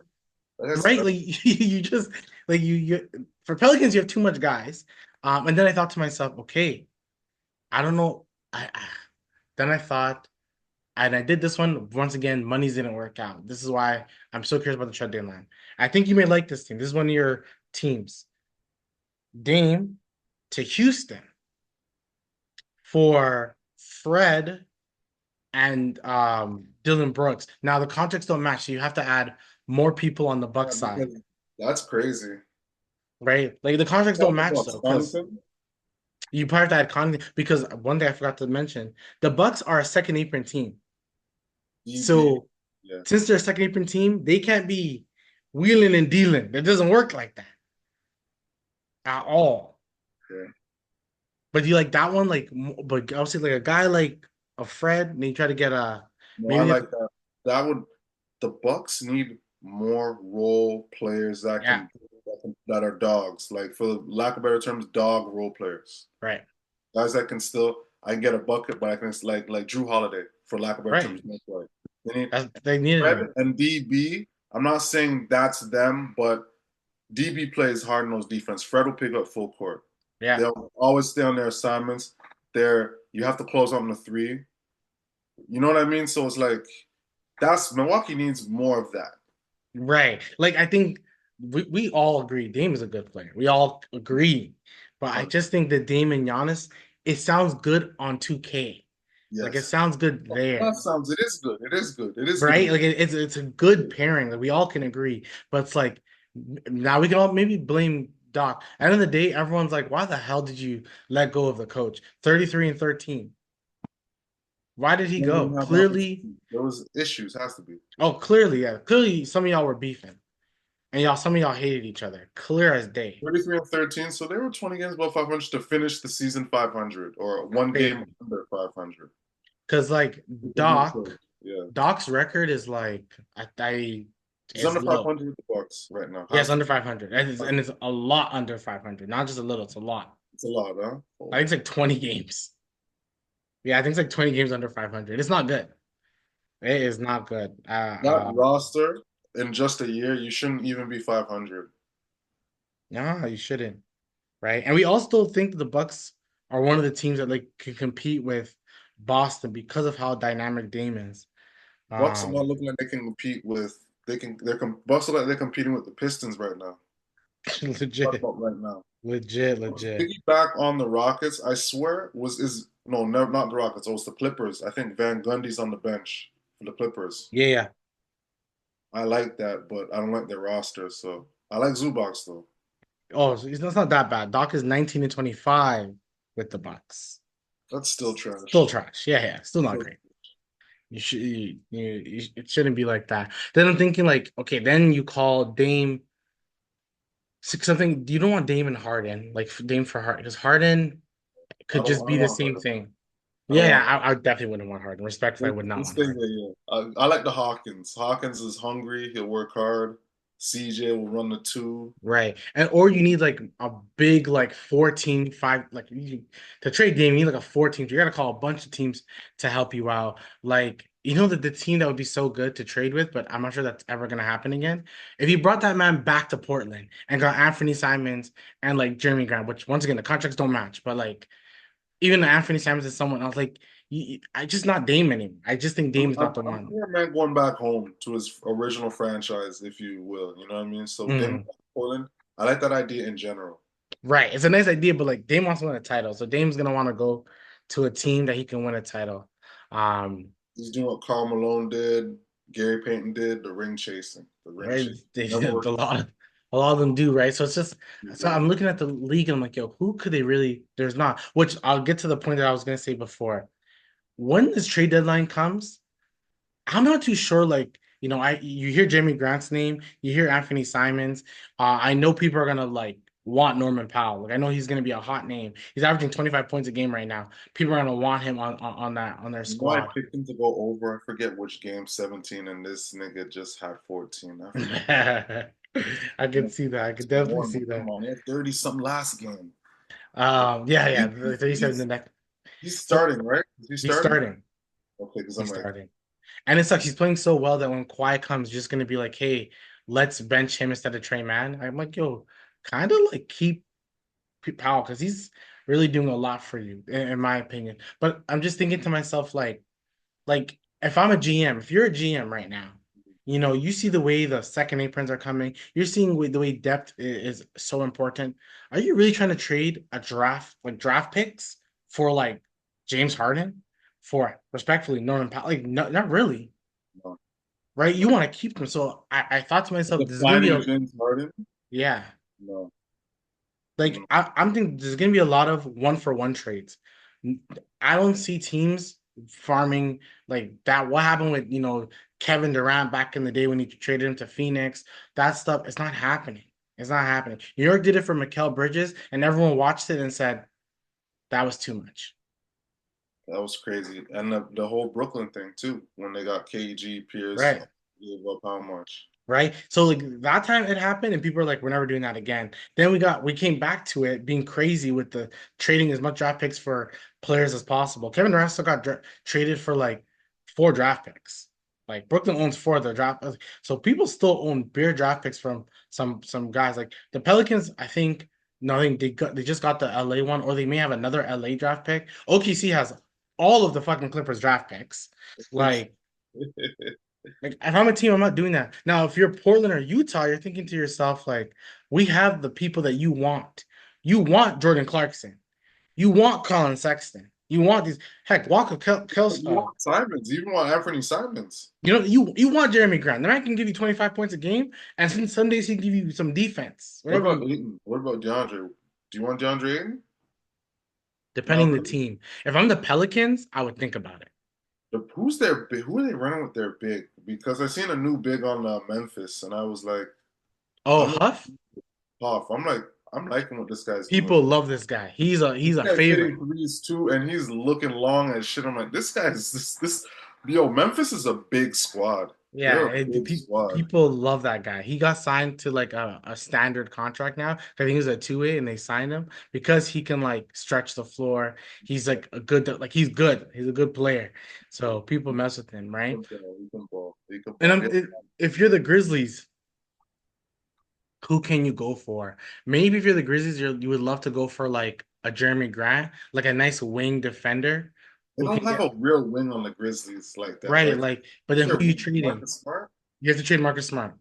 Speaker 2: That guy's a
Speaker 1: right,
Speaker 2: gunner.
Speaker 1: like you just like you for Pelicans you have too much guys. And then I thought to myself, okay, I don't know. Then I thought, and I did this one once again. Monies didn't work out. This is why I'm so curious about the trade deadline. I think you may like this team. This is one of your teams. Dame to Houston for Fred and Dylan Brooks. Now the contracts don't match, so you have to add more people on the
Speaker 2: Yeah,
Speaker 1: Bucks side,
Speaker 2: because that's crazy.
Speaker 1: right? Like the contracts don't
Speaker 2: Got the
Speaker 1: match
Speaker 2: Bucks.
Speaker 1: though, because
Speaker 2: Connaughton,
Speaker 1: you probably have to add Conley. Because one thing I forgot to mention, the Bucks are a second apron team.
Speaker 2: DB.
Speaker 1: So
Speaker 2: Yeah,
Speaker 1: since they're a second apron team, they can't be wheeling and dealing. It doesn't work like that at all.
Speaker 2: yeah.
Speaker 1: But you like that one, like, but obviously like a guy like a Fred, and you try to get a
Speaker 2: No, I
Speaker 1: maybe
Speaker 2: like that. That would the Bucks need more role players
Speaker 1: yeah,
Speaker 2: that are dogs. Like for lack of better terms, dog role players.
Speaker 1: right.
Speaker 2: Guys that can still I can get a bucket, but I can like Drew Holiday, for lack of better
Speaker 1: Right.
Speaker 2: terms. No play. They need
Speaker 1: They needed
Speaker 2: Fred
Speaker 1: him.
Speaker 2: and DB. I'm not saying that's them, but DB plays hard nosed defense. Fred will pick up full court.
Speaker 1: Yeah.
Speaker 2: They'll always stay on their assignments. You have to close on the three. You know what I mean? So it's like that's Milwaukee needs more of that.
Speaker 1: Right. Like I think we all agree Dame is a good player. We all agree. But I just think that Dame and Giannis, it sounds good on 2K. Like it
Speaker 2: Yes.
Speaker 1: sounds good
Speaker 2: That
Speaker 1: there,
Speaker 2: sounds. It is good. It is good. It is good
Speaker 1: right?
Speaker 2: enough.
Speaker 1: Like it's a good pairing. Like we all can agree. But it's like now we can all maybe blame Doc. End of the day, everyone's like, why the hell did you let go of the coach? 33 and 13. Why did he
Speaker 2: They
Speaker 1: go?
Speaker 2: didn't have an
Speaker 1: Clearly,
Speaker 2: opportunity. There was issues. Has to be.
Speaker 1: oh, clearly, yeah. Clearly, some of y'all were beefing. And some of y'all hated each other. Clear as day.
Speaker 2: 33 and 13. So they were 20 games above 500 to finish the season 500 or one game
Speaker 1: Crazy.
Speaker 2: under 500.
Speaker 1: Because like
Speaker 2: With a new
Speaker 1: Doc,
Speaker 2: coach. Yeah.
Speaker 1: Doc's record is like I
Speaker 2: He's
Speaker 1: is
Speaker 2: under
Speaker 1: low.
Speaker 2: 500 with the Bucks right now.
Speaker 1: Yes,
Speaker 2: Has to
Speaker 1: under
Speaker 2: be.
Speaker 1: 500. And it's a lot under 500. Not just a little, it's a lot.
Speaker 2: It's a lot, huh?
Speaker 1: I
Speaker 2: Oh.
Speaker 1: think it's like 20 games. Yeah, I think it's like 20 games under 500. It's not good. It is not good.
Speaker 2: That roster in just a year, you shouldn't even be 500.
Speaker 1: No, you shouldn't. Right? And we all still think that the Bucks are one of the teams that like can compete with Boston because of how dynamic Dame is.
Speaker 2: Bucks are not
Speaker 1: Um,
Speaker 2: looking like they can compete with. Bucks are like they're competing with the Pistons right now. Talk
Speaker 1: legit,
Speaker 2: about right now.
Speaker 1: legit, legit.
Speaker 2: Piggyback on the Rockets, I swear was is no, no, not the Rockets. It was the Clippers. I think Van Gundy's on the bench for the Clippers.
Speaker 1: Yeah, yeah.
Speaker 2: I like that, but I don't like their roster. So I like Zubox though.
Speaker 1: Oh, so it's not that bad. Doc is 19 and 25 with the Bucks.
Speaker 2: That's still
Speaker 1: Still
Speaker 2: trash.
Speaker 1: trash. Yeah, yeah. Still not
Speaker 2: Still,
Speaker 1: great. It shouldn't be like that. Then I'm thinking like, okay, then you call Dame something. You don't want Dame and Harden, like Dame for Harden, because Harden
Speaker 2: I
Speaker 1: could
Speaker 2: don't.
Speaker 1: just
Speaker 2: I
Speaker 1: be
Speaker 2: don't
Speaker 1: the
Speaker 2: want
Speaker 1: same
Speaker 2: her.
Speaker 1: thing.
Speaker 2: I don't
Speaker 1: Yeah, yeah,
Speaker 2: want her.
Speaker 1: I definitely wouldn't want Harden. Respectfully, I would not
Speaker 2: Let's
Speaker 1: want
Speaker 2: stay
Speaker 1: Harden.
Speaker 2: there. Yeah, I like the Hawkins. Hawkins is hungry. He'll work hard. CJ will run the two.
Speaker 1: Right. And or you need like a big like 14, 5, like to trade game, you need like a 14. You gotta call a bunch of teams to help you out. Like, you know that the team that would be so good to trade with, but I'm not sure that's ever gonna happen again. If you brought that man back to Portland and got Anthony Simons and like Jeremy Grant, which once again the contracts don't match, but like even Anthony Simons is someone else, like I just not Dame anymore. I just think Dame is not the
Speaker 2: I'm
Speaker 1: one.
Speaker 2: for a man going back home to his original franchise, if you will. You know what I mean? So Damon
Speaker 1: Mm.
Speaker 2: Portland, I like that idea in general.
Speaker 1: Right. It's a nice idea, but like Dame wants to win a title. So Dame's gonna want to go to a team that he can win a title. Um,
Speaker 2: He's doing what Karl Malone did, Gary Payton did, the ring chasing. The ring
Speaker 1: right.
Speaker 2: chasing. Never worked.
Speaker 1: A lot of them do, right? So it's just so I'm
Speaker 2: Exactly.
Speaker 1: looking at the league and I'm like, yo, who could they really there's not, which I'll get to the point that I was gonna say before. When this trade deadline comes, I'm not too sure. Like, you hear Jimmy Grant's name, you hear Anthony Simons. I know people are gonna like want Norman Powell. Like, I know he's gonna be a hot name. He's averaging 25 points a game right now. People are gonna want him on that on their
Speaker 2: You know, I
Speaker 1: squad.
Speaker 2: picked him to go over. I forget which game, 17, and this nigga just had 14. I forget.
Speaker 1: I could see that. I could definitely
Speaker 2: One,
Speaker 1: see
Speaker 2: come
Speaker 1: that.
Speaker 2: on, he had 30 something last game.
Speaker 1: Yeah, yeah.
Speaker 2: He,
Speaker 1: The 37 the next.
Speaker 2: he's
Speaker 1: So
Speaker 2: starting, right? Is he
Speaker 1: he's
Speaker 2: starting?
Speaker 1: starting.
Speaker 2: Okay, because I'm
Speaker 1: He's
Speaker 2: like,
Speaker 1: starting. And it's like he's playing so well that when Kawhi comes, just gonna be like, hey, let's bench him instead of Trey Man. I'm like, yo, kind of like keep Powell because he's really doing a lot for you, in my opinion. But I'm just thinking to myself, like if I'm a GM, if you're a GM right now, you see the way the second aprons are coming. You're seeing the way depth is so important. Are you really trying to trade a draft picks for like James Harden for respectfully Norman Powell? Like, no, not really,
Speaker 2: no.
Speaker 1: right? You want to keep them. So I thought to myself, this is gonna be
Speaker 2: Defining
Speaker 1: a
Speaker 2: James Harden?
Speaker 1: yeah.
Speaker 2: No.
Speaker 1: Like
Speaker 2: Mm,
Speaker 1: I'm thinking there's gonna be a lot of one for one trades. I don't see teams farming like that. What happened with Kevin Durant back in the day when he traded him to Phoenix? That stuff it's not happening. It's not happening. New York did it for Mikal Bridges, and everyone watched it and said that was too much.
Speaker 2: that was crazy. And the whole Brooklyn thing, too, when they got KG, Pierce,
Speaker 1: Right.
Speaker 2: gave up how much?
Speaker 1: Right. So like that time it happened, and people are like, we're never doing that again. Then we came back to it being crazy with the trading as much draft picks for players as possible. Kevin Durant still got traded for like 4 draft picks. Like Brooklyn owns 4 of the draft, so people still own bare draft picks from some guys. Like the Pelicans, I think. No, I think they just got the LA one, or they may have another LA draft pick. OKC has all of the fucking Clippers draft picks. Like if I'm a team, I'm not doing that. Now, if you're Portland or Utah, you're thinking to yourself, like, we have the people that you want. You want Jordan Clarkson. You want Colin Sexton. You want these heck Walker Kels,
Speaker 2: You want Simons. You even want Anthony Simons.
Speaker 1: you want Jeremy Grant. The man can give you 25 points a game, and some days he can give you some defense.
Speaker 2: What
Speaker 1: Whatever
Speaker 2: about
Speaker 1: you
Speaker 2: Ayton? What about DeAndre? Do you want DeAndre Ayton?
Speaker 1: depending
Speaker 2: Not
Speaker 1: the
Speaker 2: really.
Speaker 1: team. If I'm the Pelicans, I would think about it.
Speaker 2: Who's their big? Who are they running with their big? Because I seen a new big on Memphis, and I was like,
Speaker 1: Oh,
Speaker 2: I'm
Speaker 1: Huff?
Speaker 2: off. I'm like, I'm liking what this guy's doing.
Speaker 1: People love this guy.
Speaker 2: This
Speaker 1: He's a
Speaker 2: guy's
Speaker 1: favorite.
Speaker 2: hitting threes too, and he's looking long as shit. I'm like, this guy is this. Yo, Memphis is a big squad. They're
Speaker 1: Yeah,
Speaker 2: a big squad.
Speaker 1: people love that guy. He got signed to like a standard contract now. I think he was a two-way and they signed him because he can like stretch the floor. He's like a good like he's good. He's a good player. So people mess with him,
Speaker 2: He
Speaker 1: right?
Speaker 2: can ball. He can ball. He can
Speaker 1: And
Speaker 2: ball. Yeah.
Speaker 1: if you're the Grizzlies, who can you go for? Maybe if you're the Grizzlies, you would love to go for like a Jeremy Grant, like a nice wing defender
Speaker 2: They
Speaker 1: who
Speaker 2: don't
Speaker 1: can
Speaker 2: have
Speaker 1: get
Speaker 2: a real wing on the Grizzlies like that.
Speaker 1: right.
Speaker 2: Like,
Speaker 1: Like, but
Speaker 2: who's
Speaker 1: then who
Speaker 2: their
Speaker 1: are you
Speaker 2: wing?
Speaker 1: trading?
Speaker 2: Marcus Smart.
Speaker 1: You have to trade Marcus Smart.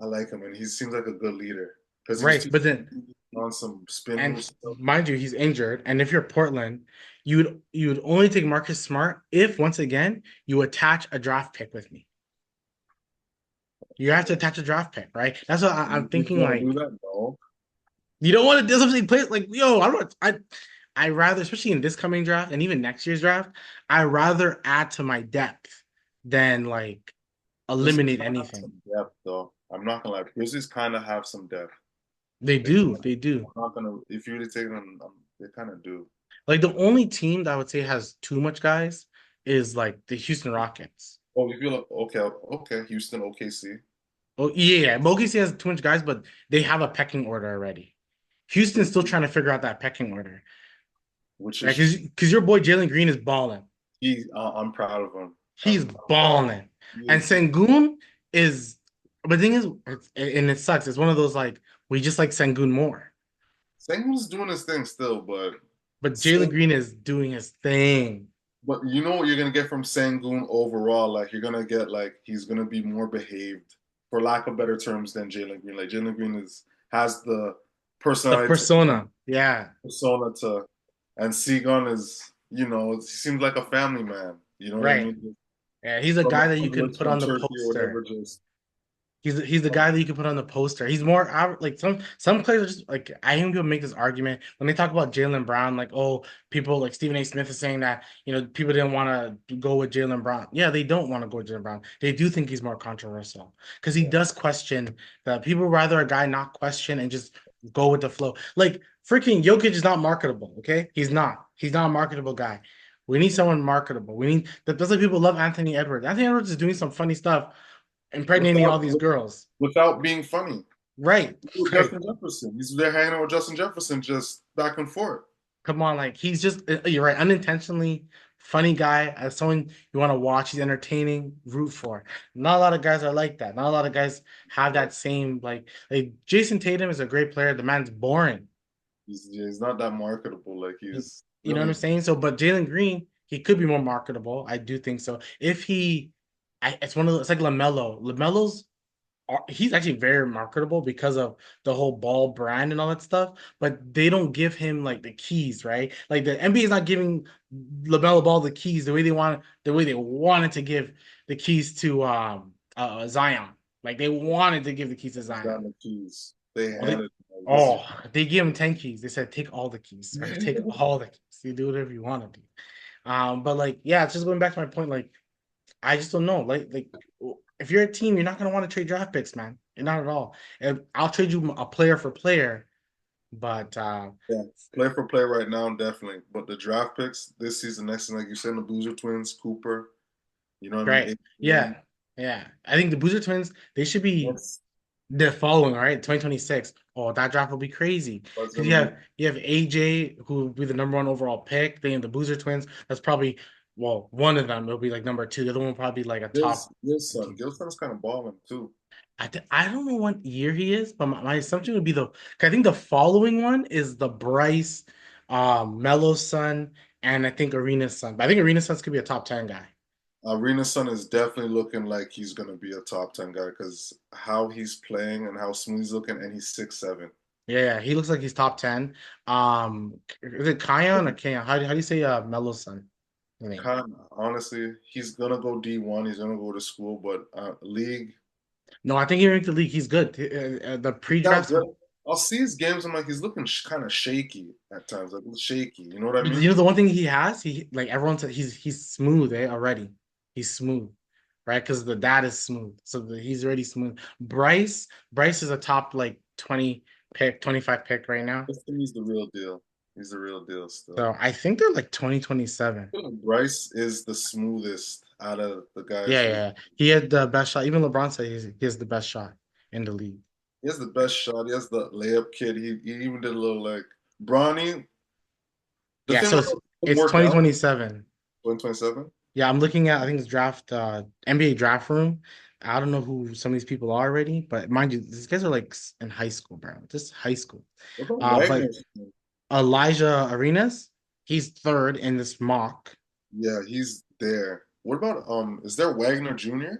Speaker 2: I like him, and he seems like a good leader because he was
Speaker 1: Right. But
Speaker 2: teaching
Speaker 1: then
Speaker 2: me on some spin
Speaker 1: and
Speaker 2: move stuff.
Speaker 1: mind you, he's injured. And if you're Portland, you would only take Marcus Smart if once again you attach a draft pick with me. You have to attach a draft pick, right? That's what I'm
Speaker 2: You
Speaker 1: thinking.
Speaker 2: want to do
Speaker 1: Like
Speaker 2: that? No.
Speaker 1: you don't want to do something play like yo. I don't. I rather, especially in this coming draft and even next year's draft, I rather add to my depth than like
Speaker 2: Grizzlies
Speaker 1: eliminate
Speaker 2: kind of have
Speaker 1: anything.
Speaker 2: some depth, though. I'm not gonna lie. Grizzlies kind of have some depth.
Speaker 1: They
Speaker 2: They
Speaker 1: do.
Speaker 2: kind of,
Speaker 1: They do.
Speaker 2: I'm not gonna. If you were to take them, they kind of do.
Speaker 1: Like the only team that I would say has too much guys is like the Houston Rockets.
Speaker 2: Oh, you feel like okay, okay, Houston, OKC,
Speaker 1: Oh yeah, Milwaukee has too much guys, but they have a pecking order already. Houston's still trying to figure out that pecking order,
Speaker 2: which
Speaker 1: right?
Speaker 2: is
Speaker 1: Because your boy Jalen Green is balling.
Speaker 2: he. I'm proud of him.
Speaker 1: He's
Speaker 2: I'm proud.
Speaker 1: balling,
Speaker 2: He
Speaker 1: and
Speaker 2: is.
Speaker 1: Sengun is. But the thing is, and it sucks. It's one of those like we just like Sengun more,
Speaker 2: Sengun's doing his thing still, but
Speaker 1: but Jalen
Speaker 2: Sen-
Speaker 1: Green is doing his thing.
Speaker 2: but you know what you're gonna get from Sengun overall? Like you're gonna get like he's gonna be more behaved, for lack of better terms, than Jalen Green. Like Jalen Green is has the
Speaker 1: The
Speaker 2: personality
Speaker 1: persona, yeah,
Speaker 2: persona to, and Seagun is, he seems like a family man. You know what I
Speaker 1: right.
Speaker 2: mean?
Speaker 1: Yeah, he's a
Speaker 2: From
Speaker 1: guy that you can
Speaker 2: from,
Speaker 1: put
Speaker 2: from
Speaker 1: on the
Speaker 2: Turkey or whatever,
Speaker 1: poster.
Speaker 2: just
Speaker 1: He's the guy that you can put on the poster. He's more like some players are just like I hear people make this argument when they talk about Jalen Brown, like oh people like Stephen A. Smith is saying that people didn't want to go with Jalen Brown. Yeah, they don't want to go with Jalen Brown. They do think he's more controversial because he
Speaker 2: yeah.
Speaker 1: does question that people rather a guy not question and just go with the flow. Like freaking Jokic is not marketable. Okay, he's not. He's not a marketable guy. We need someone marketable. We need that's like people love Anthony Edwards. Anthony Edwards is doing some funny stuff impregnating all
Speaker 2: without
Speaker 1: these girls.
Speaker 2: without being funny.
Speaker 1: Right.
Speaker 2: With
Speaker 1: Right.
Speaker 2: Justin Jefferson, he's there hanging out with Justin Jefferson, just back and forth.
Speaker 1: Come on, like he's just you're right, unintentionally funny guy. As someone you want to watch, he's entertaining, root for. Not a lot of guys are like that. Not a lot of guys have that same like Jason Tatum is a great player. The man's boring.
Speaker 2: He's not that marketable. Like
Speaker 1: You
Speaker 2: he's
Speaker 1: know what I'm
Speaker 2: really
Speaker 1: saying? So, but Jalen Green, he could be more marketable. I do think so. If he, it's one of those, it's like Lamelo. Lamelo's he's actually very marketable because of the whole ball brand and all that stuff, but they don't give him like the keys, right? Like the NBA is not giving LaMelo Ball the keys the way they wanted to give the keys to Zion. Like they wanted to give the keys to
Speaker 2: he's got
Speaker 1: Zion.
Speaker 2: the keys. They
Speaker 1: Well, they
Speaker 2: handed him, like, this is
Speaker 1: oh they gave him 10 keys. They said take all the keys, right? Take all the keys. You do whatever you want to do. But like yeah, it's just going back to my point, like I just don't know. Like if you're a team, you're not gonna want to trade draft picks, man. You're not at all. And I'll trade you a player for player, but
Speaker 2: yeah, play for play right now, definitely. But the draft picks this season, next season, like you said, the Boozer twins, Cooper, you know what I mean?
Speaker 1: right,
Speaker 2: AD,
Speaker 1: yeah, yeah. I think the Boozer Twins they should be
Speaker 2: that's
Speaker 1: the following, right? 2026. Oh, that draft will be crazy
Speaker 2: what's
Speaker 1: because
Speaker 2: gonna be.
Speaker 1: you have AJ who will be the number one overall pick. Then the Boozer Twins. That's probably well one of them will be like number two. The other one will probably be like a top.
Speaker 2: Gilson's kind of balling too.
Speaker 1: I don't know what year he is, but my assumption would be the. 'Cause I think the following one is the Bryce, Melo's son, and I think Arena's son. But I think Arena's son's could be a top 10 guy.
Speaker 2: Arena's son is definitely looking like he's gonna be a top 10 guy because how he's playing and how smooth he's looking, and he's 6'7".
Speaker 1: Yeah, he looks like he's top 10. Is it Kion or Kion? How do you say Melo's son name?
Speaker 2: Kind honestly, he's gonna go D1. He's gonna go to school, but league.
Speaker 1: No, I think he ranked the league. He's good. The
Speaker 2: He's not
Speaker 1: pre-drafts,
Speaker 2: good. I'll see his games. I'm like, he's looking kind of shaky at times, like shaky. You know what I
Speaker 1: you
Speaker 2: mean?
Speaker 1: know the one thing he has, he like everyone said he's smooth, already. He's smooth, right? Because the dad is smooth. So he's already smooth. Bryce is a top like 20 pick, 25 pick right now.
Speaker 2: I think he's the real deal. He's the real deal still.
Speaker 1: So I think they're like 2027.
Speaker 2: I feel like Bryce is the smoothest out of the
Speaker 1: Yeah,
Speaker 2: guys.
Speaker 1: yeah. He had the best shot. Even LeBron said he has the best shot in the league.
Speaker 2: He has the best shot. He has the layup kid. He even did a little like Bronny. The
Speaker 1: Yeah,
Speaker 2: thing
Speaker 1: so
Speaker 2: was didn't
Speaker 1: it's
Speaker 2: work out.
Speaker 1: 2027.
Speaker 2: 2027.
Speaker 1: Yeah, I'm looking at I think it's draft NBA draft room. I don't know who some of these people are already, but mind you, these guys are like in high school, bro. Just high school.
Speaker 2: What about
Speaker 1: But
Speaker 2: Wagner?
Speaker 1: Elijah Arenas, he's third in this mock.
Speaker 2: Yeah, he's there. What about is there Wagner Jr.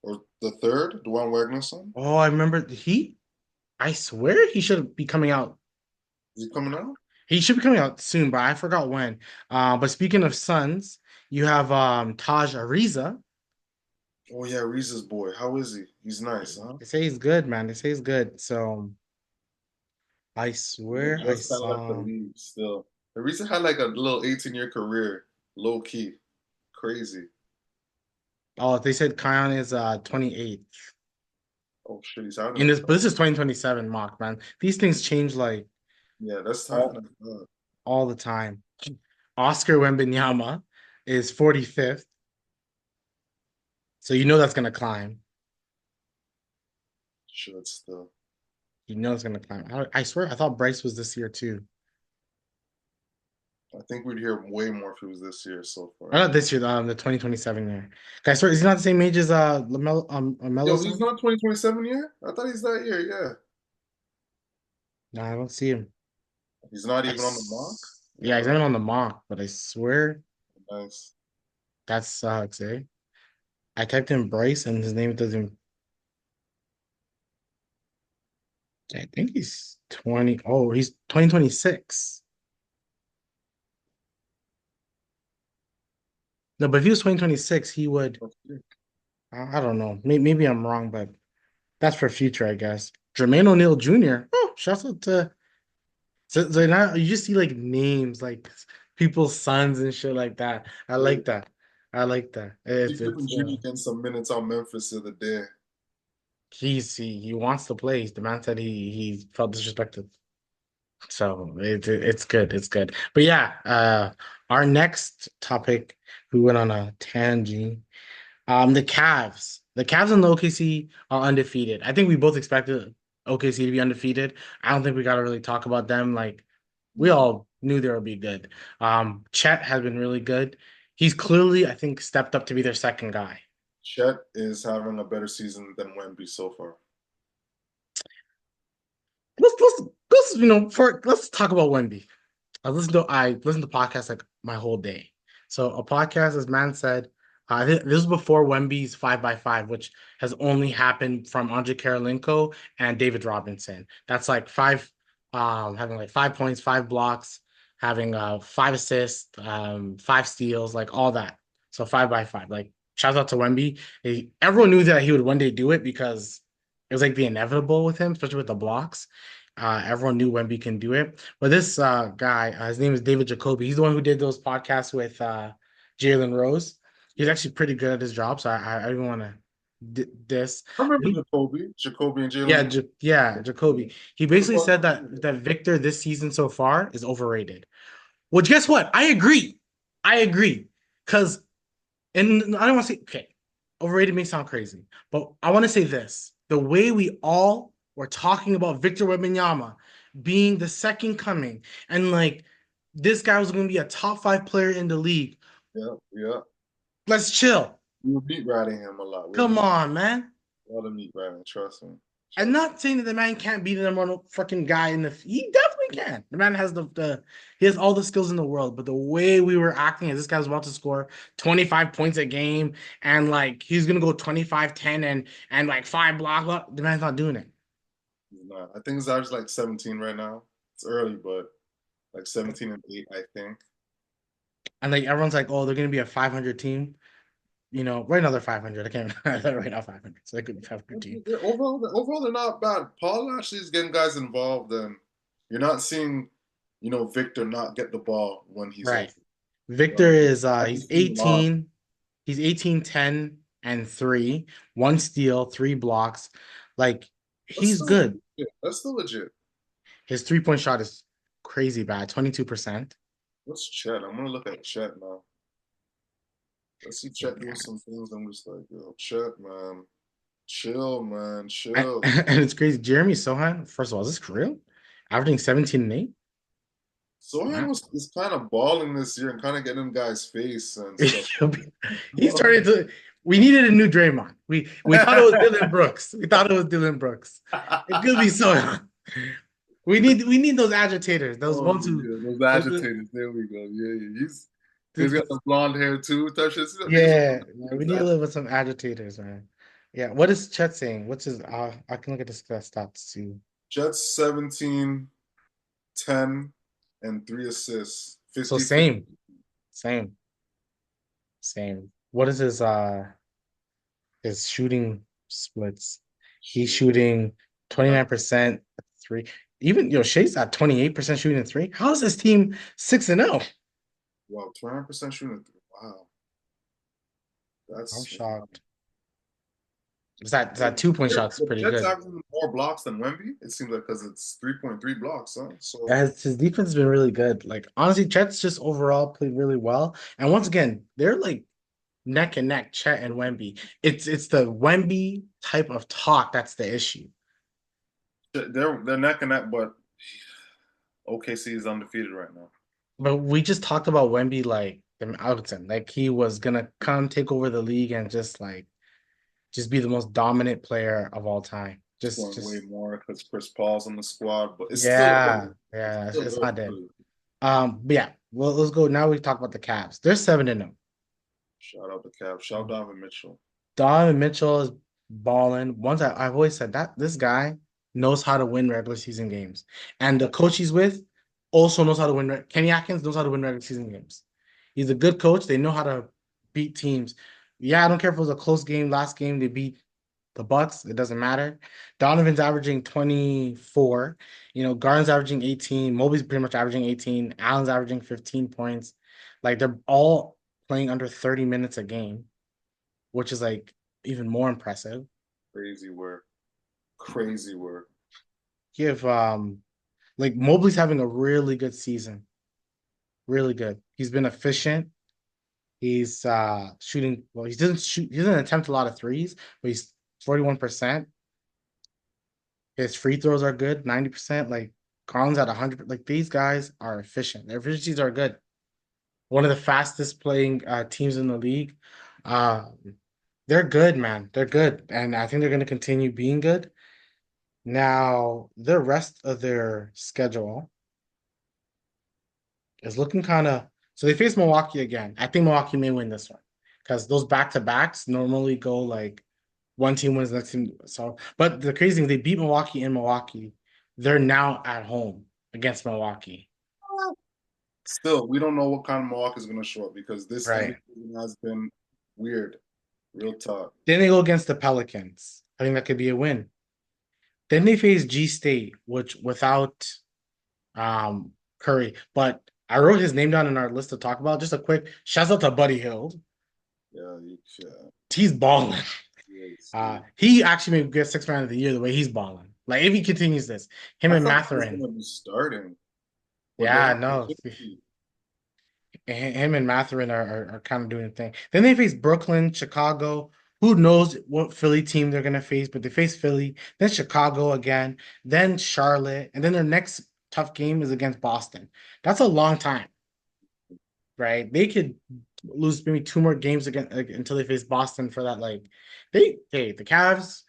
Speaker 2: or the third, Dwan Wagner's son?
Speaker 1: Oh, I remember I swear he should be coming out.
Speaker 2: Is he coming out?
Speaker 1: He should be coming out soon, but I forgot when. But speaking of sons, you have Taj Ariza.
Speaker 2: Oh yeah, Reese's boy. How is he? He's nice, huh?
Speaker 1: They say he's good, man. They say he's good. So I
Speaker 2: He
Speaker 1: swear I
Speaker 2: just kind of left the
Speaker 1: saw.
Speaker 2: league still. Reese had like a little 18-year career, low key. Crazy.
Speaker 1: Oh, they said Kion is 28.
Speaker 2: Oh shit, he's having
Speaker 1: In
Speaker 2: it.
Speaker 1: this, but this is 2027 mock, man. These things change like
Speaker 2: Yeah, that's
Speaker 1: all
Speaker 2: time.
Speaker 1: all the time. Oscar Wembenyama is 45th, so you know that's gonna climb.
Speaker 2: Shit, still.
Speaker 1: You know it's gonna climb. I swear, I thought Bryce was this year too.
Speaker 2: I think we'd hear way more if it was this year so far.
Speaker 1: Not this year, the 2027 year. I swear, is he not the same age as
Speaker 2: Yo,
Speaker 1: Lamelo's
Speaker 2: he's
Speaker 1: son?
Speaker 2: not 2027 year? I thought he's that year, yeah.
Speaker 1: No, I don't see him.
Speaker 2: He's not even on the mock?
Speaker 1: Yeah, he's
Speaker 2: Wow,
Speaker 1: not even on the mock, but I swear
Speaker 2: nice.
Speaker 1: that sucks, eh? I typed in Bryce and his name doesn't. I think he's 20. Oh, he's 2026. No, but if he was 2026, he would. I don't know. Maybe I'm wrong, but that's for future, I guess. Jermaine O'Neal Jr. Oh, shouts out to. So now you just see like names, like people's sons and shit like that. I like that. I like that.
Speaker 2: He giving Jimmy getting some minutes on Memphis the other day.
Speaker 1: He wants to play. The man said he felt disrespected. So it's good. It's good. But yeah, our next topic, we went on a tangent. The Cavs. The Cavs and the OKC are undefeated. I think we both expected OKC to be undefeated. I don't think we got to really talk about them. Like we
Speaker 2: No.
Speaker 1: all knew they would be good. Chet has been really good. He's clearly, I think, stepped up to be their second guy.
Speaker 2: Chet is having a better season than Wemby so far.
Speaker 1: Let's let's talk about Wemby. I listened to podcasts like my whole day. So a podcast, as man said, this was before Wemby's 5x5, which has only happened from Andre Karolinko and David Robinson. That's like having like 5 points, 5 blocks, having 5 assists, 5 steals, like all that. So 5x5. Like shout out to Wemby. Everyone knew that he would one day do it because it was like the inevitable with him, especially with the blocks. Everyone knew Wemby can do it. But this guy, his name is David Jacoby. He's the one who did those podcasts with Jalen Rose. He's
Speaker 2: Yeah.
Speaker 1: actually pretty good at his job, so I don't want to this.
Speaker 2: I remember
Speaker 1: He,
Speaker 2: Jacoby and
Speaker 1: yeah,
Speaker 2: Jalen.
Speaker 1: Jacoby. He
Speaker 2: What
Speaker 1: basically
Speaker 2: about
Speaker 1: said that Victor this season so far is overrated. Which guess what? I agree. I agree. Because and I don't want to say okay, overrated may sound crazy, but I want to say this: the way we all were talking about Victor Wembanyama being the second coming, and like this guy was going to be a top 5 player in the league.
Speaker 2: Yeah, yeah.
Speaker 1: Let's chill.
Speaker 2: We were meat riding him a lot.
Speaker 1: Come on, man.
Speaker 2: A lot of meat riding. Trust me.
Speaker 1: I'm
Speaker 2: Trust
Speaker 1: not saying that the man can't be the number one fucking guy in the. He definitely can. The man has he has all the skills in the world. But the way we were acting as this guy was about to score 25 points a game he's gonna go 25, 10, and like 5 block, the man's not doing it.
Speaker 2: not. I think it's average like 17 right now. It's early, but like 17-8, I think.
Speaker 1: And like everyone's like, oh, they're gonna be a 500 team. Right now they're 500. I can't right now 500. So they could be 500 team.
Speaker 2: Overall, they're not bad. Paul actually is getting guys involved, and you're not seeing, Victor not get the ball when he's
Speaker 1: Right.
Speaker 2: open.
Speaker 1: Victor is
Speaker 2: I can
Speaker 1: he's
Speaker 2: see a lot.
Speaker 1: 18. He's 18, 10, and 3. One steal, three blocks. Like
Speaker 2: That's
Speaker 1: he's
Speaker 2: still
Speaker 1: good.
Speaker 2: legit. That's still legit.
Speaker 1: His 3-point shot is crazy bad, 22%.
Speaker 2: What's Chet? I'm gonna look at Chet now. Let's see Chet doing some things. I'm just like, yo, Chet, man, chill, man,
Speaker 1: And,
Speaker 2: chill.
Speaker 1: and it's crazy. Jeremy Sohan, first of all, is this real? Averaging 17 and 8?
Speaker 2: Sohan
Speaker 1: Wow.
Speaker 2: was kind of balling this year and kind of getting in guys' face and stuff.
Speaker 1: He's starting to. We needed a new Draymond. We thought it was Dylan Brooks. We thought it was Dylan Brooks. It could be Sohan. We need those agitators. Those
Speaker 2: Oh
Speaker 1: ones who
Speaker 2: yeah, those
Speaker 1: those,
Speaker 2: agitators. There we go. Yeah, yeah. He's got
Speaker 1: those,
Speaker 2: the blonde hair too. Touch shit. Niggas
Speaker 1: yeah, we
Speaker 2: niggas
Speaker 1: need to live
Speaker 2: agitated.
Speaker 1: with some agitators, man. Yeah, what is Chet saying? What's his? I can look at the stats too.
Speaker 2: Jets 17, 10, and 3 assists.
Speaker 1: So
Speaker 2: 50, 50.
Speaker 1: same, same. What is his shooting splits? He's
Speaker 2: Shit.
Speaker 1: shooting
Speaker 2: Not
Speaker 1: 29% three. Even Shea's at 28% shooting at three. How is this team 6-0?
Speaker 2: wow, 29% shooting. Wow,
Speaker 1: I'm
Speaker 2: that's wow.
Speaker 1: shocked. That
Speaker 2: The
Speaker 1: 2-point shot's
Speaker 2: the
Speaker 1: pretty
Speaker 2: Jets
Speaker 1: good.
Speaker 2: having more blocks than Wemby. It seems like because it's 3.3 blocks, huh? So
Speaker 1: His defense has been really good. Like honestly, Chet's just overall played really well. And once again, they're like neck and neck, Chet and Wemby. It's the Wemby type of talk that's the issue.
Speaker 2: they're neck and neck, but OKC is undefeated right now.
Speaker 1: But we just talked about Wemby like the Alton, like he was gonna come take over the league and just be the most dominant player of all time.
Speaker 2: Scoring way
Speaker 1: Just
Speaker 2: more because Chris Paul's on the squad, but it's still early.
Speaker 1: yeah,
Speaker 2: It's
Speaker 1: yeah,
Speaker 2: still
Speaker 1: it's not dead.
Speaker 2: early.
Speaker 1: But yeah, well, let's go. Now we talk about the Cavs. They're 7-0.
Speaker 2: Shout out the Cavs. Shout out Donovan Mitchell.
Speaker 1: Donovan Mitchell is balling. I've always said that this guy knows how to win regular season games, and the coach he's with also knows how to win. Kenny Atkins knows how to win regular season games. He's a good coach. They know how to beat teams. Yeah, I don't care if it was a close game. Last game they beat the Bucks. It doesn't matter. Donovan's averaging 24. Garland's averaging 18. Mobley's pretty much averaging 18. Allen's averaging 15 points. Like they're all playing under 30 minutes a game, which is like even more impressive.
Speaker 2: Crazy work. Crazy work.
Speaker 1: Give like Mobley's having a really good season. Really good. He's been efficient. He's shooting well, he doesn't attempt a lot of threes, but he's 41%. His free throws are good, 90%. Like Collins at 100. Like these guys are efficient. Their efficiencies are good. One of the fastest playing teams in the league. Uh, they're good, man. They're good, and I think they're going to continue being good. Now, the rest of their schedule is looking kind of. So they face Milwaukee again. I think Milwaukee may win this one because those back-to-backs normally go like one team wins, the next team. So, but the crazy thing, they beat Milwaukee in Milwaukee. They're now at home against Milwaukee.
Speaker 2: Still, we don't know what kind of Milwaukee is going to show up because this
Speaker 1: Right.
Speaker 2: NBA season has been weird. Real talk.
Speaker 1: Then they go against the Pelicans. I think that could be a win. Then they face G State, which without Curry. But I wrote his name down in our list to talk about. Just a quick shout out to Buddy Hield.
Speaker 2: Yeah, yeah.
Speaker 1: He's balling.
Speaker 2: He is.
Speaker 1: He actually may get sixth man of the year the way he's balling. Like if he continues this, him
Speaker 2: I
Speaker 1: and
Speaker 2: thought he was
Speaker 1: Matherin.
Speaker 2: going to be starting, but they
Speaker 1: Yeah,
Speaker 2: have
Speaker 1: no.
Speaker 2: legitimacy.
Speaker 1: Him and Matherin are kind of doing the thing. Then they face Brooklyn, Chicago. Who knows what Philly team they're gonna face? But they face Philly, then Chicago again, then Charlotte, and then their next tough game is against Boston. That's a long time, right? They could lose maybe two more games again like, until they face Boston for that. Like the Cavs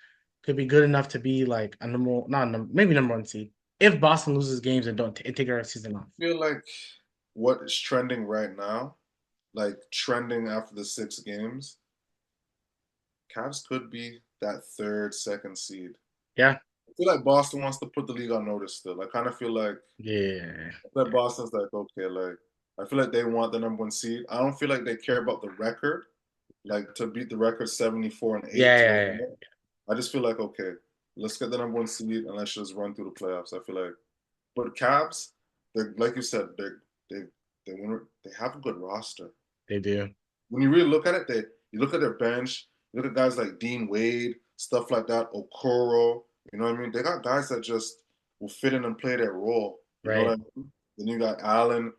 Speaker 1: could be good enough to be like a not number, maybe number one seed if Boston loses games and don't take their season off.
Speaker 2: I feel like what is trending right now, like trending after the 6 games, Cavs could be that third, second seed.
Speaker 1: Yeah.
Speaker 2: feel like Boston wants to put the league on notice still. I kind of
Speaker 1: Yeah,
Speaker 2: feel like Boston's like, okay, like I feel like they want the number one seed. I don't feel like they care about the record, like to beat the record 74-8
Speaker 1: yeah,
Speaker 2: to
Speaker 1: yeah,
Speaker 2: go
Speaker 1: yeah.
Speaker 2: there. I just feel like, okay, let's get the number one seed and let's just run through the playoffs. I feel like, but Cavs, they're like you said, they they have a good roster.
Speaker 1: They do.
Speaker 2: When you really look at it, they you look at their bench, you look at guys like Dean Wade, stuff like that, Okoro. You know what I mean? They got guys that just will fit in and play their role. You know what I
Speaker 1: Right.
Speaker 2: mean? Then you got Allen,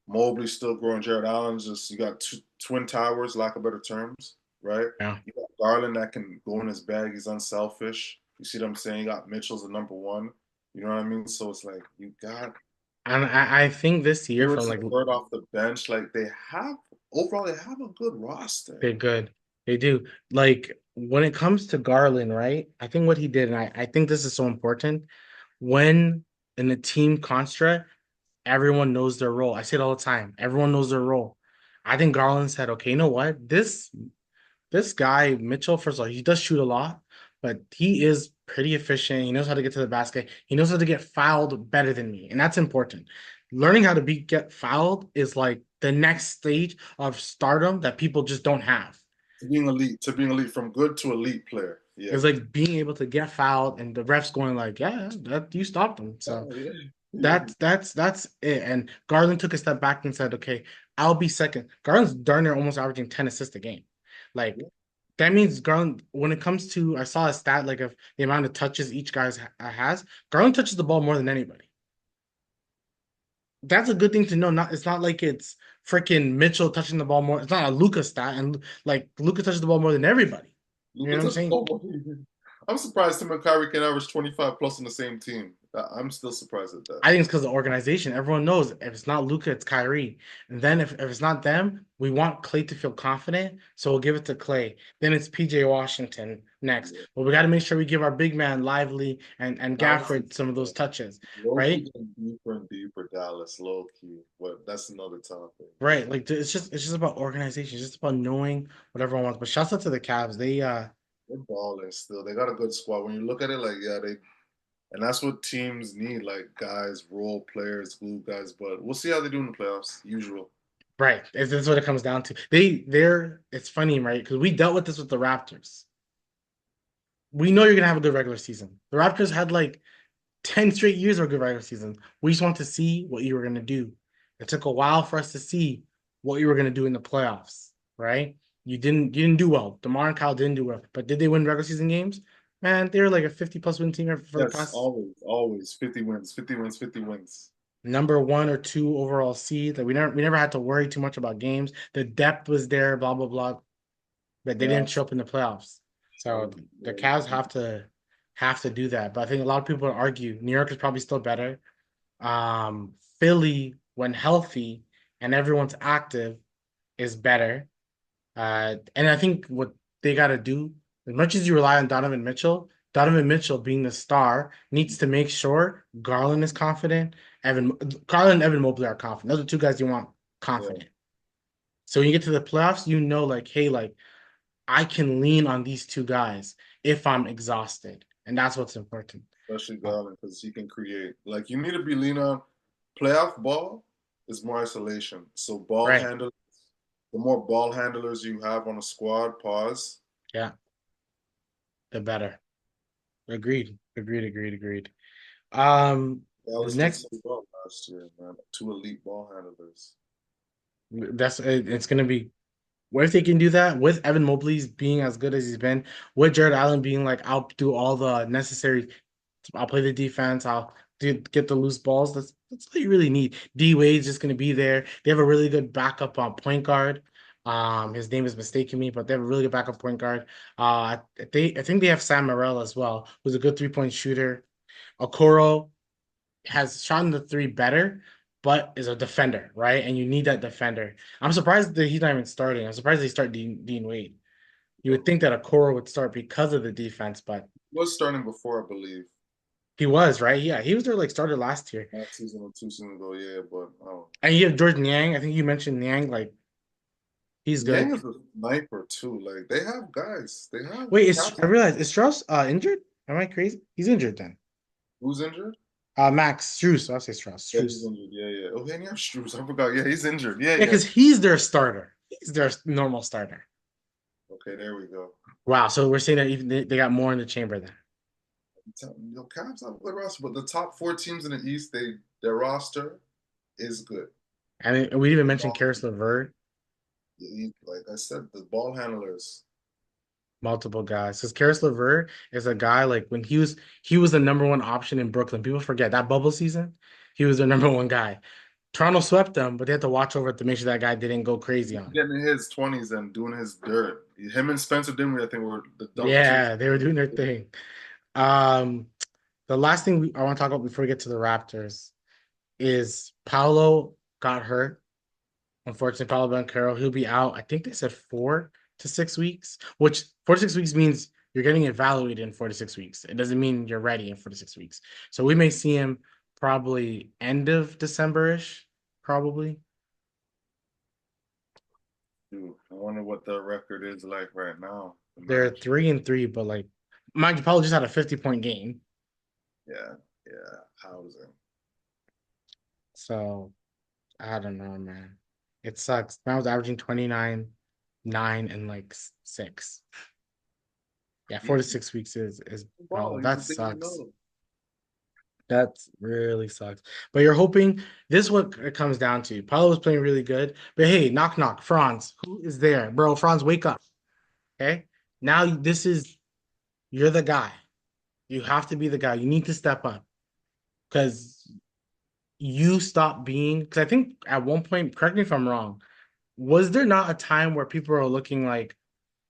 Speaker 2: Mobley still growing. Jared Allen just you got twin towers, lack of better terms, right?
Speaker 1: Yeah.
Speaker 2: You got Garland that can go in his bag. He's unselfish. You see what I'm saying? You got Mitchell's the number one. You know what I mean? So it's like you got
Speaker 1: And I think this year from
Speaker 2: Lewis
Speaker 1: like
Speaker 2: and Bird off the bench. Like they have overall, they have a good roster.
Speaker 1: they're good. They do. Like when it comes to Garland, right? I think what he did, and I think this is so important, when in a team construct, everyone knows their role. I say it all the time. Everyone knows their role. I think Garland said, okay, you know what? This guy, Mitchell, first of all, he does shoot a lot, but he is pretty efficient. He knows how to get to the basket. He knows how to get fouled better than me. And that's important. Learning how to get fouled is like the next stage of stardom that people just don't have.
Speaker 2: To being elite, from good to elite player. Yeah.
Speaker 1: It's like being able to get fouled and the refs going like, yeah, that you stopped him. So
Speaker 2: Oh, yeah. Yeah.
Speaker 1: that's it. And Garland took a step back and said, okay, I'll be second. Garland's darn near almost averaging 10 assists a game. Like
Speaker 2: Yeah.
Speaker 1: that means Garland, when it comes to, I saw a stat like of the amount of touches each guy has. Garland touches the ball more than anybody. That's a good thing to know. Not it's not like it's freaking Mitchell touching the ball more. It's not a Luka stat, and like Luka touches the ball more than everybody. You know
Speaker 2: Luka
Speaker 1: what I'm
Speaker 2: touched
Speaker 1: saying?
Speaker 2: I'm surprised him and Kyrie can average 25 plus on the same team. I'm still surprised at that.
Speaker 1: I think it's because of the organization. Everyone knows if it's not Luka, it's Kyrie. And then if it's not them, we want Clay to feel confident. So we'll give it to Clay. Then it's PJ Washington next.
Speaker 2: Yeah.
Speaker 1: But we got to make sure we give our big man Lively and
Speaker 2: Dallas
Speaker 1: Gafford
Speaker 2: is
Speaker 1: some of those touches,
Speaker 2: low key
Speaker 1: right?
Speaker 2: getting deeper and deeper. Dallas, low key. But that's another topic.
Speaker 1: Right. Like it's just about organization. It's just about knowing what everyone wants. But shouts out to the Cavs.
Speaker 2: They're balling still. They got a good squad. When you look at it, like yeah, they and that's what teams need, like guys, role players, glue guys. But we'll see how they do in the playoffs. Usual.
Speaker 1: right. That's what it comes down to. They're it's funny, right? Because we dealt with this with the Raptors. We know you're gonna have a good regular season. The Raptors had like 10 straight years of a good regular season. We just want to see what you were going to do. It took a while for us to see what you were going to do in the playoffs, right? You didn't do well. DeMar and Kyle didn't do well. But did they win regular season games? Man, they were like a 50 plus win team for the
Speaker 2: Yes,
Speaker 1: past
Speaker 2: always, always. 50 wins, 50 wins, 50 wins.
Speaker 1: number one or two overall seed. Like we never had to worry too much about games. The depth was there, blah, blah, blah. But they
Speaker 2: Yeah.
Speaker 1: didn't show up in the playoffs. So the
Speaker 2: Yeah.
Speaker 1: Cavs have to do that. But I think a lot of people argue New York is probably still better. Philly, when healthy and everyone's active, is better. And I think what they got to do, as much as you rely on Donovan Mitchell being the star needs to make sure Garland is confident. Garland and Evan Mobley are confident. Those are two guys you want
Speaker 2: Yeah.
Speaker 1: confident. So when you get to the playoffs, you know, like, hey, like I can lean on these two guys if I'm exhausted, and that's what's important.
Speaker 2: Especially
Speaker 1: Uh,
Speaker 2: Garland, because he can create. Like you need to be lean on playoff ball is more isolation. So ball
Speaker 1: right?
Speaker 2: handle, the more ball handlers you have on a squad, pause.
Speaker 1: Yeah, the better. Agreed. Agreed. Agreed. Agreed. The
Speaker 2: Dallas did so
Speaker 1: next
Speaker 2: well last year, man. Two elite ball handlers.
Speaker 1: it's gonna be what if they can do that with Evan Mobley's being as good as he's been, with Jared Allen being like, I'll do all the necessary, I'll play the defense, get the loose balls. That's what you really need. D Wade's just gonna be there. They have a really good backup on point guard. His name is mistaking me, but they have a really good backup point guard. I think they have Sam Morrell as well, who's a good 3-point shooter. Okoro has shot in the three better, but is a defender, right? And you need that defender. I'm surprised that he's not even starting. I'm surprised they start Dean Wade. You would think that a Okoro would start because of the defense, but
Speaker 2: Was starting before, I believe,
Speaker 1: he was, right? Yeah, he was their like starter last year.
Speaker 2: last season or 2 seasons ago. Yeah, but
Speaker 1: And you have Jordan Yang. I think you mentioned Yang, like he's
Speaker 2: Yang
Speaker 1: good.
Speaker 2: is a sniper too. Like they have guys. They have
Speaker 1: Wait, I
Speaker 2: Caps.
Speaker 1: realized is Strauss injured? Am I crazy? He's injured then.
Speaker 2: Who's injured?
Speaker 1: Max Strus. I'll say Strauss.
Speaker 2: Yeah, he's
Speaker 1: Strus.
Speaker 2: injured. Yeah, yeah. Oh, Henry Struz. I forgot. Yeah, he's injured. Yeah,
Speaker 1: Yeah,
Speaker 2: yeah.
Speaker 1: because he's their starter. He's their normal starter.
Speaker 2: Okay, there we go.
Speaker 1: Wow. So we're saying that even they got more in the chamber then.
Speaker 2: Cavs have a good roster, but the top four teams in the East, their roster is good.
Speaker 1: I mean, we didn't even mention Karis LeVert,
Speaker 2: Like I said, the ball handlers.
Speaker 1: multiple guys. Because Karis LeVert is a guy like when he was the number one option in Brooklyn. People forget that bubble season, he was their number one guy. Toronto swept them, but they had to watch over it to make sure that guy didn't go crazy
Speaker 2: He's
Speaker 1: on him.
Speaker 2: getting in his 20s and doing his dirt. Him and Spencer Dinwiddie, I think, were the dump two.
Speaker 1: Yeah, they were doing their thing. Um, the last thing I want to talk about before we get to the Raptors is Paolo got hurt. Unfortunately, Paolo Banchero, he'll be out. I think they said 4 to 6 weeks, which 4 to 6 weeks means you're getting evaluated in 4 to 6 weeks. It doesn't mean you're ready in 4 to 6 weeks. So we may see him probably end of December-ish, probably.
Speaker 2: Dude, I wonder what the record is like right now. The
Speaker 1: They're
Speaker 2: match.
Speaker 1: 3-3, but like mind you, Paolo just had a 50-point game.
Speaker 2: Yeah, yeah. Housing.
Speaker 1: So I don't know, man. It sucks. Man was averaging 29, 9, and like 6. Yeah, four
Speaker 2: He's
Speaker 1: to 6 weeks is
Speaker 2: a
Speaker 1: Paolo.
Speaker 2: baller. He's
Speaker 1: That
Speaker 2: a big
Speaker 1: sucks.
Speaker 2: no.
Speaker 1: That really sucks. But you're hoping this is what it comes down to. Paulo was playing really good. But hey, knock knock, Franz. Who is there? Bro, Franz, wake up. Okay. Now this is you're the guy. You have to be the guy. You need to step up. Because you stop being because I think at one point, correct me if I'm wrong, was there not a time where people are looking like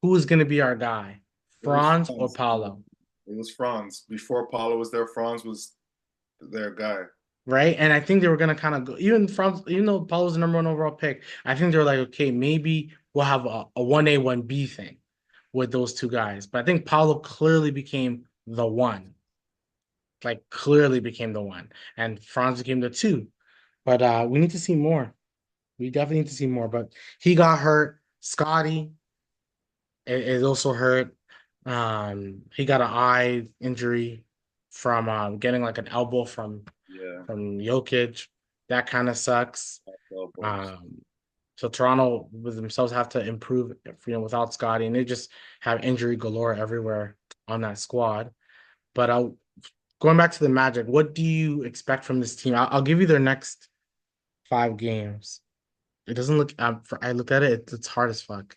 Speaker 1: who is gonna be our guy?
Speaker 2: It was
Speaker 1: Franz or
Speaker 2: Franz.
Speaker 1: Paulo?
Speaker 2: It was Franz. Before Paulo was there, Franz was their guy.
Speaker 1: Right? And I think they were gonna kind of go even though Paul was the number one overall pick, I think they're like, okay, maybe we'll have a 1A, 1B thing with those two guys. But I think Paulo clearly became the one. Like clearly became the one. And Franz became the two. But we need to see more. We definitely need to see more. But he got hurt. Scotty is also hurt. He got an eye injury from getting like an elbow
Speaker 2: Yeah,
Speaker 1: from Jokic. That kind of sucks.
Speaker 2: elbows.
Speaker 1: Um, so Toronto with themselves have to improve, without Scotty, and they just have injury galore everywhere on that squad. But going back to the Magic, what do you expect from this team? I'll give you their next 5 games. It doesn't look. I looked at it. It's hard as fuck.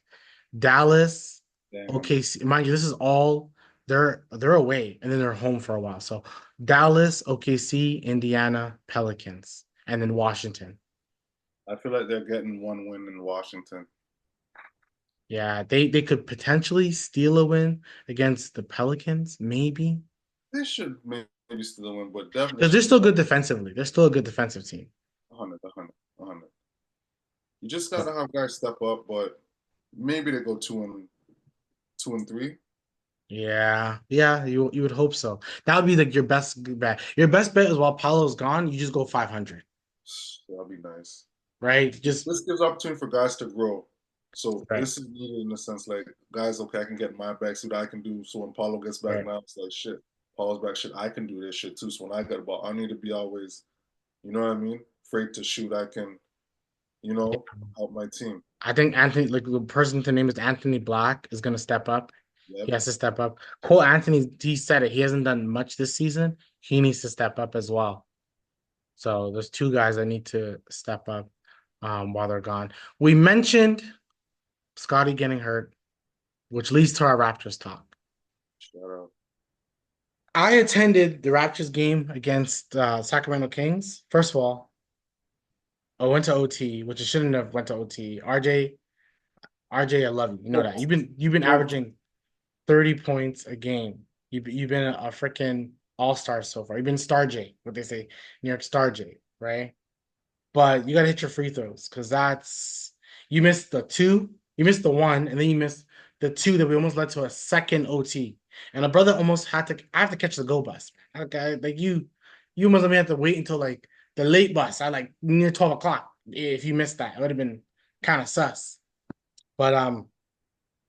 Speaker 1: Dallas,
Speaker 2: Damn.
Speaker 1: OKC. Mind you, this is all they're away and then they're home for a while. So Dallas, OKC, Indiana, Pelicans, and then Washington.
Speaker 2: I feel like they're getting one win in Washington.
Speaker 1: Yeah, they could potentially steal a win against the Pelicans, maybe.
Speaker 2: They should maybe still win, but definitely
Speaker 1: Because they're
Speaker 2: should
Speaker 1: still good defensively. They're still a good defensive team.
Speaker 2: 100, 100, 100. You just gotta have guys step up, but maybe they go 2-3.
Speaker 1: Yeah, yeah, you would hope so. That would be like your best bet. Your best bet is while Paolo's gone, you just go 500,
Speaker 2: That'll be nice.
Speaker 1: right? Just
Speaker 2: This gives opportunity for guys to grow. So
Speaker 1: right,
Speaker 2: this is needed in a sense, like guys, okay, I can get my back, see what I can do. So when Paulo gets back
Speaker 1: right.
Speaker 2: now, it's like shit. Paulo's back, shit. I can do this shit too. So when I get a ball, I need to be always, you know what I mean? Afraid to shoot. I can,
Speaker 1: Yeah.
Speaker 2: help my team.
Speaker 1: I think Anthony, like the person to name is Anthony Black, is gonna step up. He
Speaker 2: Yep.
Speaker 1: has to step up. Cole Anthony, he said it. He hasn't done much this season. He needs to step up as well. So there's two guys that need to step up while they're gone. We mentioned Scotty getting hurt, which leads to our Raptors talk.
Speaker 2: Shout out.
Speaker 1: I attended the Raptors game against Sacramento Kings. First of all, I went to OT, which I shouldn't have went to OT. RJ, I love you. You know that. You've been
Speaker 2: Well,
Speaker 1: averaging 30 points a game. You've been a freaking all-star so far. You've been Star J, what they say, New York Star J, right? But you got to hit your free throws because you missed the two, you missed the one, and then you missed the two that we almost led to a second OT. And a brother almost I have to catch the go bus. Okay, like you almost let me have to wait until like the late bus. I like near 12 o'clock. If you missed that, it would have been kind of sus. But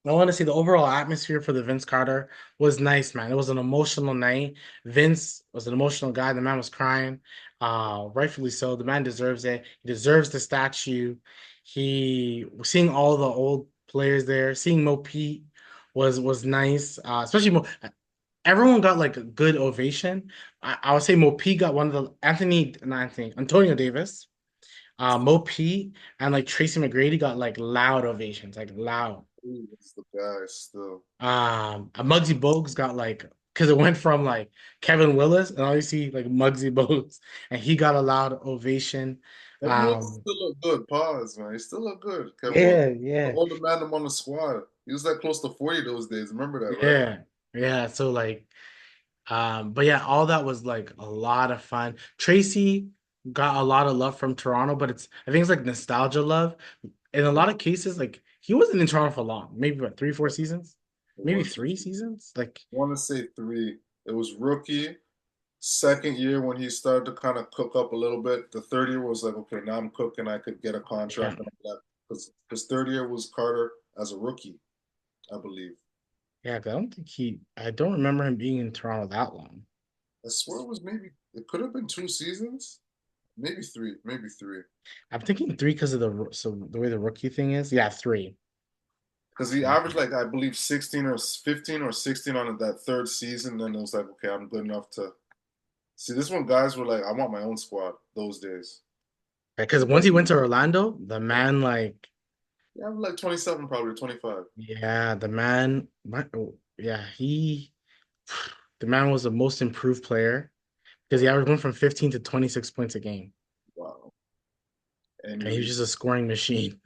Speaker 1: I want to say the overall atmosphere for the Vince Carter was nice, man. It was an emotional night. Vince was an emotional guy. The man was crying, rightfully so. The man deserves it. He deserves the statue. He seeing all the old players there, seeing Mo Pete was nice. Especially everyone got like a good ovation. I would say Mo Pete got one of the not Anthony, Antonio Davis, Mo Pete, and like Tracy McGrady got like loud ovations, like loud.
Speaker 2: He was the guy still.
Speaker 1: Muggsy Bogues got like because it went from like Kevin Willis and all you see like Muggsy Bogues, and he got a loud ovation.
Speaker 2: Kevin Willis
Speaker 1: Um,
Speaker 2: still look good. Pause, man. He still look good. Kevin Willis,
Speaker 1: yeah,
Speaker 2: the
Speaker 1: yeah,
Speaker 2: older man I'm on the squad. He was that close to 40 those days. Remember that, right?
Speaker 1: yeah, yeah. So like, but yeah, all that was like a lot of fun. Tracy got a lot of love from Toronto, but I think it's like nostalgia love. In a lot of cases, like he wasn't in Toronto for long, maybe what 3, 4 seasons,
Speaker 2: It
Speaker 1: maybe
Speaker 2: was.
Speaker 1: 3 seasons. Like,
Speaker 2: I want to say three. It was rookie. Second year when he started to kind of cook up a little bit. The third year was like, okay, now I'm cooking. I could get a
Speaker 1: yeah,
Speaker 2: contract and all that. Because his third year was Carter as a rookie, I believe.
Speaker 1: yeah. 'Cause I don't remember him being in Toronto that long.
Speaker 2: I swear it was maybe it could have been 2 seasons, maybe three, maybe three.
Speaker 1: I'm thinking three because of the way the rookie thing is. Yeah, three.
Speaker 2: Because he
Speaker 1: Yeah,
Speaker 2: averaged like I believe 16 or 15 or 16 on that third season. Then it was like, okay, I'm good enough to see this one. Guys were like, I want my own squad those days.
Speaker 1: because
Speaker 2: Because
Speaker 1: once he went to Orlando, the man like
Speaker 2: yeah, I'm like 27, probably 25.
Speaker 1: yeah, yeah, the man was the most improved player because he averaged went from 15 to 26 points a game.
Speaker 2: Wow. And
Speaker 1: And he was
Speaker 2: he,
Speaker 1: just a scoring machine.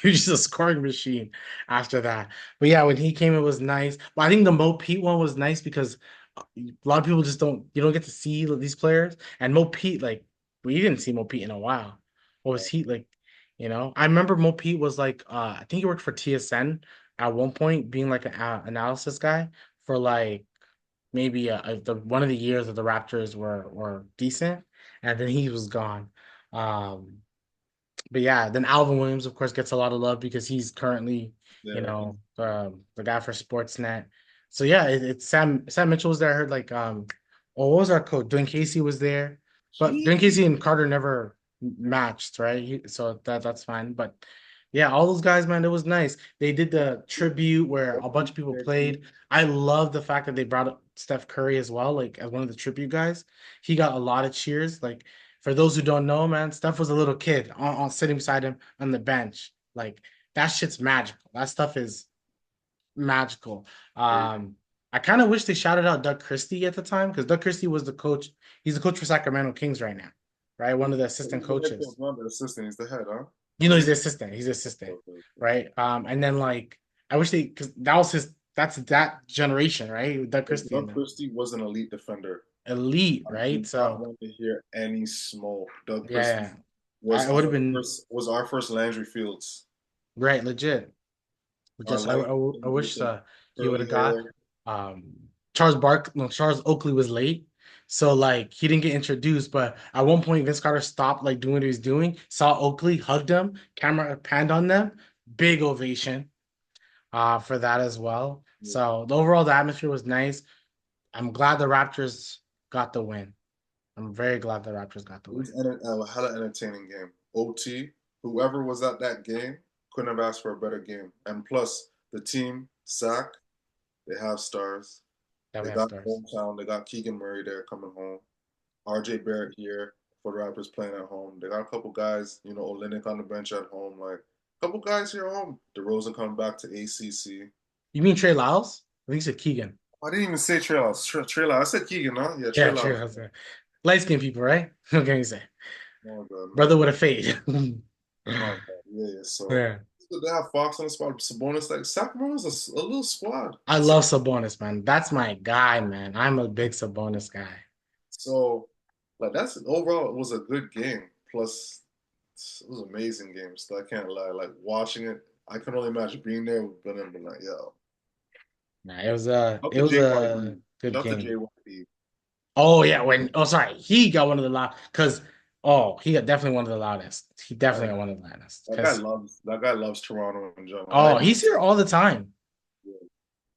Speaker 1: He was just a scoring machine after that. But yeah, when he came, it was nice. But I think the Mo Pete one was nice because a lot of people just you don't get to see these players. And Mo Pete, like, we didn't see Mo Pete in a while. What was he like? I remember Mo Pete was like, I think he worked for TSN at one point, being like an analysis guy for like maybe one of the years that the Raptors were decent, and then he was gone. Um, but yeah, then Alvin Williams, of course, gets a lot of love because he's currently,
Speaker 2: yeah,
Speaker 1: the guy for Sportsnet. So yeah, it's Sam Mitchell was there. I heard like oh, what was our coach? Dwayne Casey was there, but Dwayne
Speaker 2: he,
Speaker 1: Casey and Carter never matched, right? So that's fine. But yeah, all those guys, man, it was nice. They did the tribute where a bunch of people played. I love the fact that they brought up Steph Curry as well, like as one of the tribute guys. He got a lot of cheers, like for those who don't know, man, Steph was a little kid sitting beside him on the bench. Like that shit's magical. That stuff is magical. Um, I kind of wish they shouted out Doug Christie at the time because Doug Christie was the coach. He's the coach for Sacramento Kings right now, right? One of the assistant
Speaker 2: he's the head coach,
Speaker 1: coaches.
Speaker 2: not the assistant. He's the head, huh?
Speaker 1: He's the assistant. He's the assistant,
Speaker 2: Okay, okay.
Speaker 1: right? And then like I wish they because that was that's that generation, right? Doug
Speaker 2: But
Speaker 1: Christie and
Speaker 2: Doug
Speaker 1: them.
Speaker 2: Christie was an elite defender.
Speaker 1: Elite,
Speaker 2: I
Speaker 1: right?
Speaker 2: do not
Speaker 1: So
Speaker 2: want to hear any smoke. Doug Christie
Speaker 1: yeah, I would have been
Speaker 2: was our first Landry Fields.
Speaker 1: right, legit.
Speaker 2: Our
Speaker 1: Just
Speaker 2: light
Speaker 1: I wish
Speaker 2: with
Speaker 1: he would
Speaker 2: curly
Speaker 1: have got
Speaker 2: hair.
Speaker 1: um Charles Oakley was late. So like he didn't get introduced, but at one point Vince Carter stopped like doing what he was doing, saw Oakley, hugged him, camera panned on them, big ovation for that as well. So the atmosphere was nice. I'm glad the Raptors got the win. I'm very glad the Raptors got the
Speaker 2: It
Speaker 1: win.
Speaker 2: was a hella entertaining game. OT, whoever was at that game couldn't have asked for a better game. And plus, the team, SAC, they have stars.
Speaker 1: That we
Speaker 2: They
Speaker 1: have
Speaker 2: got
Speaker 1: stars.
Speaker 2: hometown. They got Keegan Murray there coming home. RJ Barrett here for the Raptors playing at home. They got a couple guys, Olynyk on the bench at home. Like, a couple guys here at home. DeRozan coming back to ACC.
Speaker 1: You mean Trey Lyles? I think you said Keegan.
Speaker 2: I didn't even say Trey Lyles. Trey Lyles. I said Keegan, huh? Yeah, Trey
Speaker 1: Yeah, Trey
Speaker 2: Lyles.
Speaker 1: Lyles. Light skinned people, right? What can you say?
Speaker 2: My God, my
Speaker 1: Brother
Speaker 2: God,
Speaker 1: with a fade.
Speaker 2: my God. Yeah, yeah. So
Speaker 1: Yeah.
Speaker 2: they have Fox on the spot. Sabonis, like Sacramento's a little squad.
Speaker 1: I love Sabonis, man. That's my guy, man. I'm a big Sabonis guy.
Speaker 2: So, like that's overall, it was a good game. Plus, it was an amazing game. So I can't lie. Like watching it, I can only imagine being there with Ben and being like, yo,
Speaker 1: Nah,
Speaker 2: out
Speaker 1: it
Speaker 2: to
Speaker 1: was
Speaker 2: JYD.
Speaker 1: a good
Speaker 2: Shout to
Speaker 1: game.
Speaker 2: JYD.
Speaker 1: Oh yeah, when sorry, he got one of the last because Oh, he got definitely one of the loudest. He definitely
Speaker 2: Like
Speaker 1: got one of the loudest.
Speaker 2: that guy loves Toronto in general.
Speaker 1: Oh,
Speaker 2: Like,
Speaker 1: he's here all the time.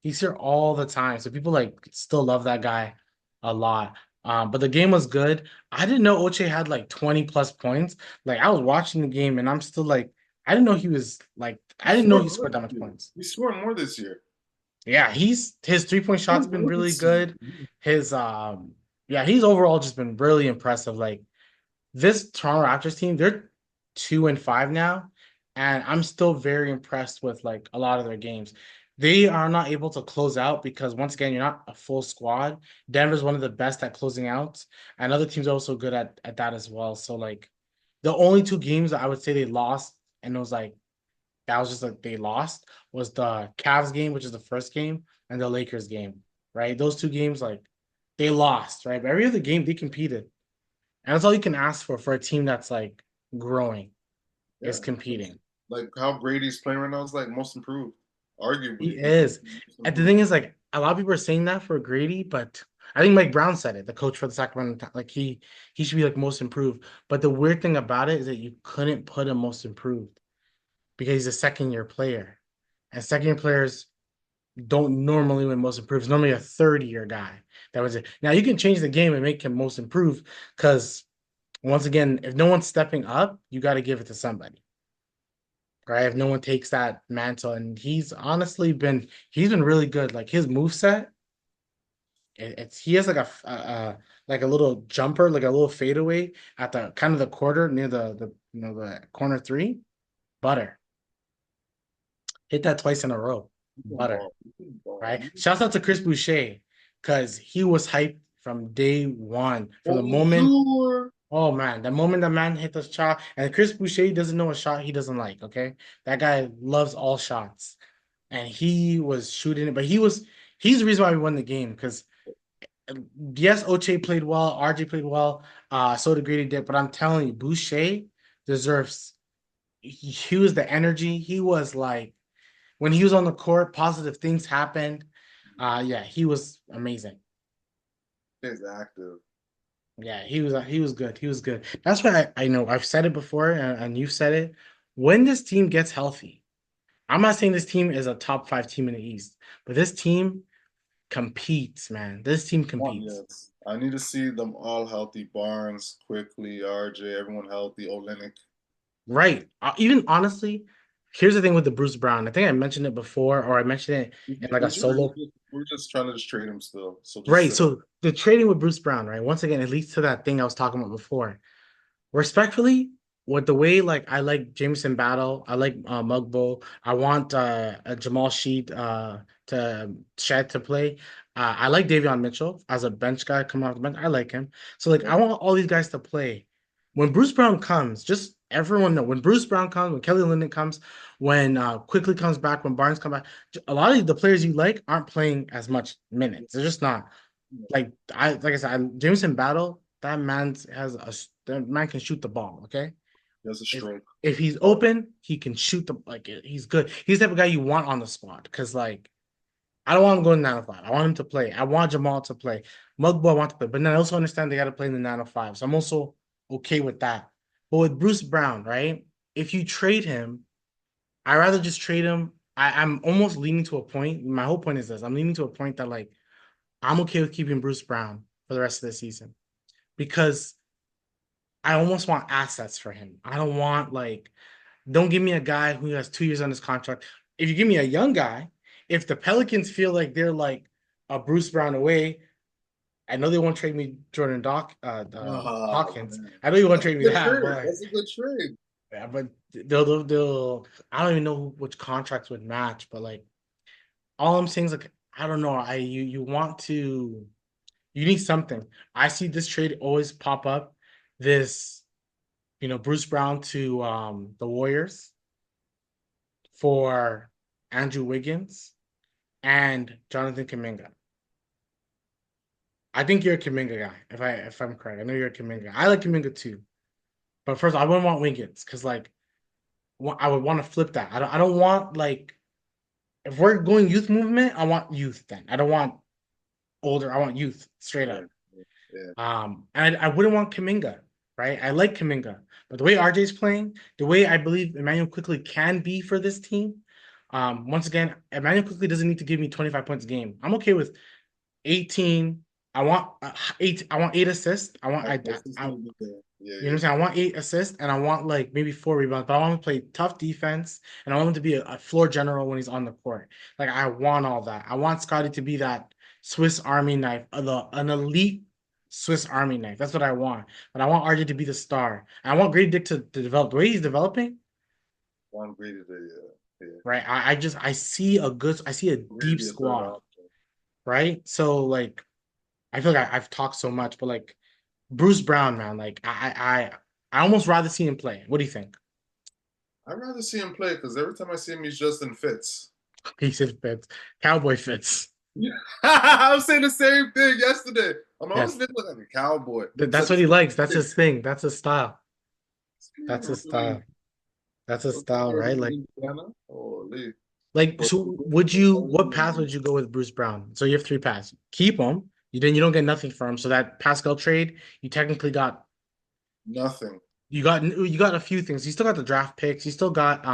Speaker 1: He's here all the time. So people like still love that guy a lot. But the game was good. I didn't know Oche had like 20 plus points. Like I was watching the game and I'm still like, I didn't know he was like,
Speaker 2: he
Speaker 1: I didn't know
Speaker 2: scored
Speaker 1: he
Speaker 2: more
Speaker 1: scored that
Speaker 2: this
Speaker 1: much
Speaker 2: year.
Speaker 1: points.
Speaker 2: He's scoring more this year.
Speaker 1: Yeah, he's his 3-point shot's
Speaker 2: Scored
Speaker 1: been
Speaker 2: more
Speaker 1: really
Speaker 2: this year.
Speaker 1: good. His yeah, he's overall just been really impressive. Like this Toronto Raptors team, they're 2-5 now, and I'm still very impressed with like a lot of their games. They are not able to close out because once again, you're not a full squad. Denver's one of the best at closing out, and other teams are also good at that as well. So like the only two games that I would say they lost, and it was like that was just like they lost was the Cavs game, which is the first game, and the Lakers game, right? Those two games, like they lost, right? But every other game they competed. And that's all you can ask for a team that's like growing is
Speaker 2: Yeah,
Speaker 1: competing.
Speaker 2: like how Brady's playing right now is like most improved,
Speaker 1: He
Speaker 2: arguably. He
Speaker 1: is.
Speaker 2: most
Speaker 1: And the
Speaker 2: improved.
Speaker 1: thing is, like a lot of people are saying that for Grady, but I think Mike Brown said it, the coach for the Sacramento, like he should be like most improved. But the weird thing about it is that you couldn't put him most improved because he's a second year player. And second year players don't normally win most improved. It's normally a third year guy that was it. Now you can change the game and make him most improved because once again, if no one's stepping up, you got to give it to somebody. Right? If no one takes that mantle, and he's been really good. Like his move set, it's he has like like a little jumper, like a little fadeaway at the kind of the quarter near the the corner three. Butter. Hit that twice in a row.
Speaker 2: He can
Speaker 1: Butter.
Speaker 2: ball. He can ball.
Speaker 1: Right? Shouts out to Chris Boucher because he was hyped from day one. From the moment,
Speaker 2: Bonjour.
Speaker 1: oh man, the moment that man hit the shot, and Chris Boucher doesn't know a shot he doesn't like. Okay, that guy loves all shots, and he was shooting it, but he's the reason why we won the game because yes, Oche played well, RJ played well, so did Grady did, but I'm telling you, Boucher deserves. He was the energy. He was like when he was on the court, positive things happened. Yeah, he was amazing.
Speaker 2: He's active.
Speaker 1: Yeah, he was good. He was good. That's why I know I've said it before and you've said it. When this team gets healthy, I'm not saying this team is a top five team in the East, but this team competes, man. This team
Speaker 2: One,
Speaker 1: competes.
Speaker 2: yes. I need to see them all healthy. Barnes, quickly, RJ, everyone healthy. Olenek.
Speaker 1: Right. Even honestly, here's the thing with the Bruce Brown. I think I mentioned it before, or I mentioned it in like a
Speaker 2: Is your,
Speaker 1: solo.
Speaker 2: we're just trying to just trade him still. So just
Speaker 1: Right.
Speaker 2: sit him.
Speaker 1: So the trading with Bruce Brown, right? Once again, it leads to that thing I was talking about before. Respectfully, with the way like I like Jameson Battle, I like Mugbo. I want a Jamal Sheet to Shed to play. I like Davion Mitchell as a bench guy coming off the bench. I like him. So like I want all these guys to play. When Bruce Brown comes, just everyone know when Bruce Brown comes, when Kelly Linden comes, when Quickly comes back, when Barnes come back, a lot of the players you like aren't playing as much minutes. They're just not like I said, Jameson Battle, that man can shoot the ball. Okay,
Speaker 2: He has a
Speaker 1: if
Speaker 2: stroke.
Speaker 1: if he's open, he can shoot the like he's good. He's the type of guy you want on the spot because like I don't want him going 905. I want him to play. I want Jamal to play. Mugbo I want to play, but then I also understand they got to play in the 905. So I'm also okay with that. But with Bruce Brown, right? If you trade him, I rather just trade him. I'm almost leaning to a point. My whole point is this: I'm leaning to a point that like I'm okay with keeping Bruce Brown for the rest of the season because I almost want assets for him. I don't want like, don't give me a guy who has 2 years on his contract. If you give me a young guy, if the Pelicans feel like they're like a Bruce Brown away, I know they won't trade me
Speaker 2: Oh,
Speaker 1: Hawkins.
Speaker 2: man.
Speaker 1: I know you won't
Speaker 2: That's
Speaker 1: trade
Speaker 2: a
Speaker 1: me
Speaker 2: good
Speaker 1: that,
Speaker 2: trade.
Speaker 1: but
Speaker 2: That's a good trade.
Speaker 1: yeah, but they'll I don't even know which contracts would match, but like all I'm saying is like I don't know. You want to you need something. I see this trade always pop up. This, Bruce Brown to the Warriors for Andrew Wiggins and Jonathan Kuminga. I think you're a Kuminga guy, if I'm correct. I know you're a Kuminga guy. I like Kuminga too. But first, I wouldn't want Wiggins because like I would want to flip that. I don't want like if we're going youth movement, I want youth then. I don't want older. I want youth straight
Speaker 2: Yeah,
Speaker 1: up.
Speaker 2: yeah.
Speaker 1: And I wouldn't want Kuminga. right? I like Kaminga, but the way RJ's playing, the way I believe Emmanuel quickly can be for this team, once again, Emmanuel quickly doesn't need to give me 25 points a game. I'm okay with 18. I want eight. I want 8 assists.
Speaker 2: This is
Speaker 1: I
Speaker 2: gonna be the yeah,
Speaker 1: you know what I'm
Speaker 2: yeah.
Speaker 1: saying? I want 8 assists and I want like maybe 4 rebounds, but I want him to play tough defense and I want him to be a floor general when he's on the court. Like I want all that. I want Scotty to be that Swiss Army knife, an elite Swiss Army knife. That's what I want. But I want RJ to be the star. I want Grady Dick to develop the way he's developing,
Speaker 2: One graded yeah.
Speaker 1: right? I see a
Speaker 2: Really
Speaker 1: deep
Speaker 2: be a third
Speaker 1: squad,
Speaker 2: option.
Speaker 1: right? So like I feel like I've talked so much, but like Bruce Brown, man, like I almost rather see him play. What do you think?
Speaker 2: I'd rather see him play because every time I see him, he's just in fits.
Speaker 1: He said fits, cowboy fits.
Speaker 2: Yeah. I was saying the same thing yesterday. I'm always
Speaker 1: Yes,
Speaker 2: looking like a cowboy.
Speaker 1: that's what he likes. That's his thing. That's his style. That's his style. That's his style, right?
Speaker 2: Indiana. Holy.
Speaker 1: Like.
Speaker 2: But
Speaker 1: So, would you? What path would you go with Bruce Brown? So you have three paths. Keep him. You don't get nothing for him. So that Pascal trade, you technically
Speaker 2: nothing.
Speaker 1: you got a few things. You still got the draft picks. You still got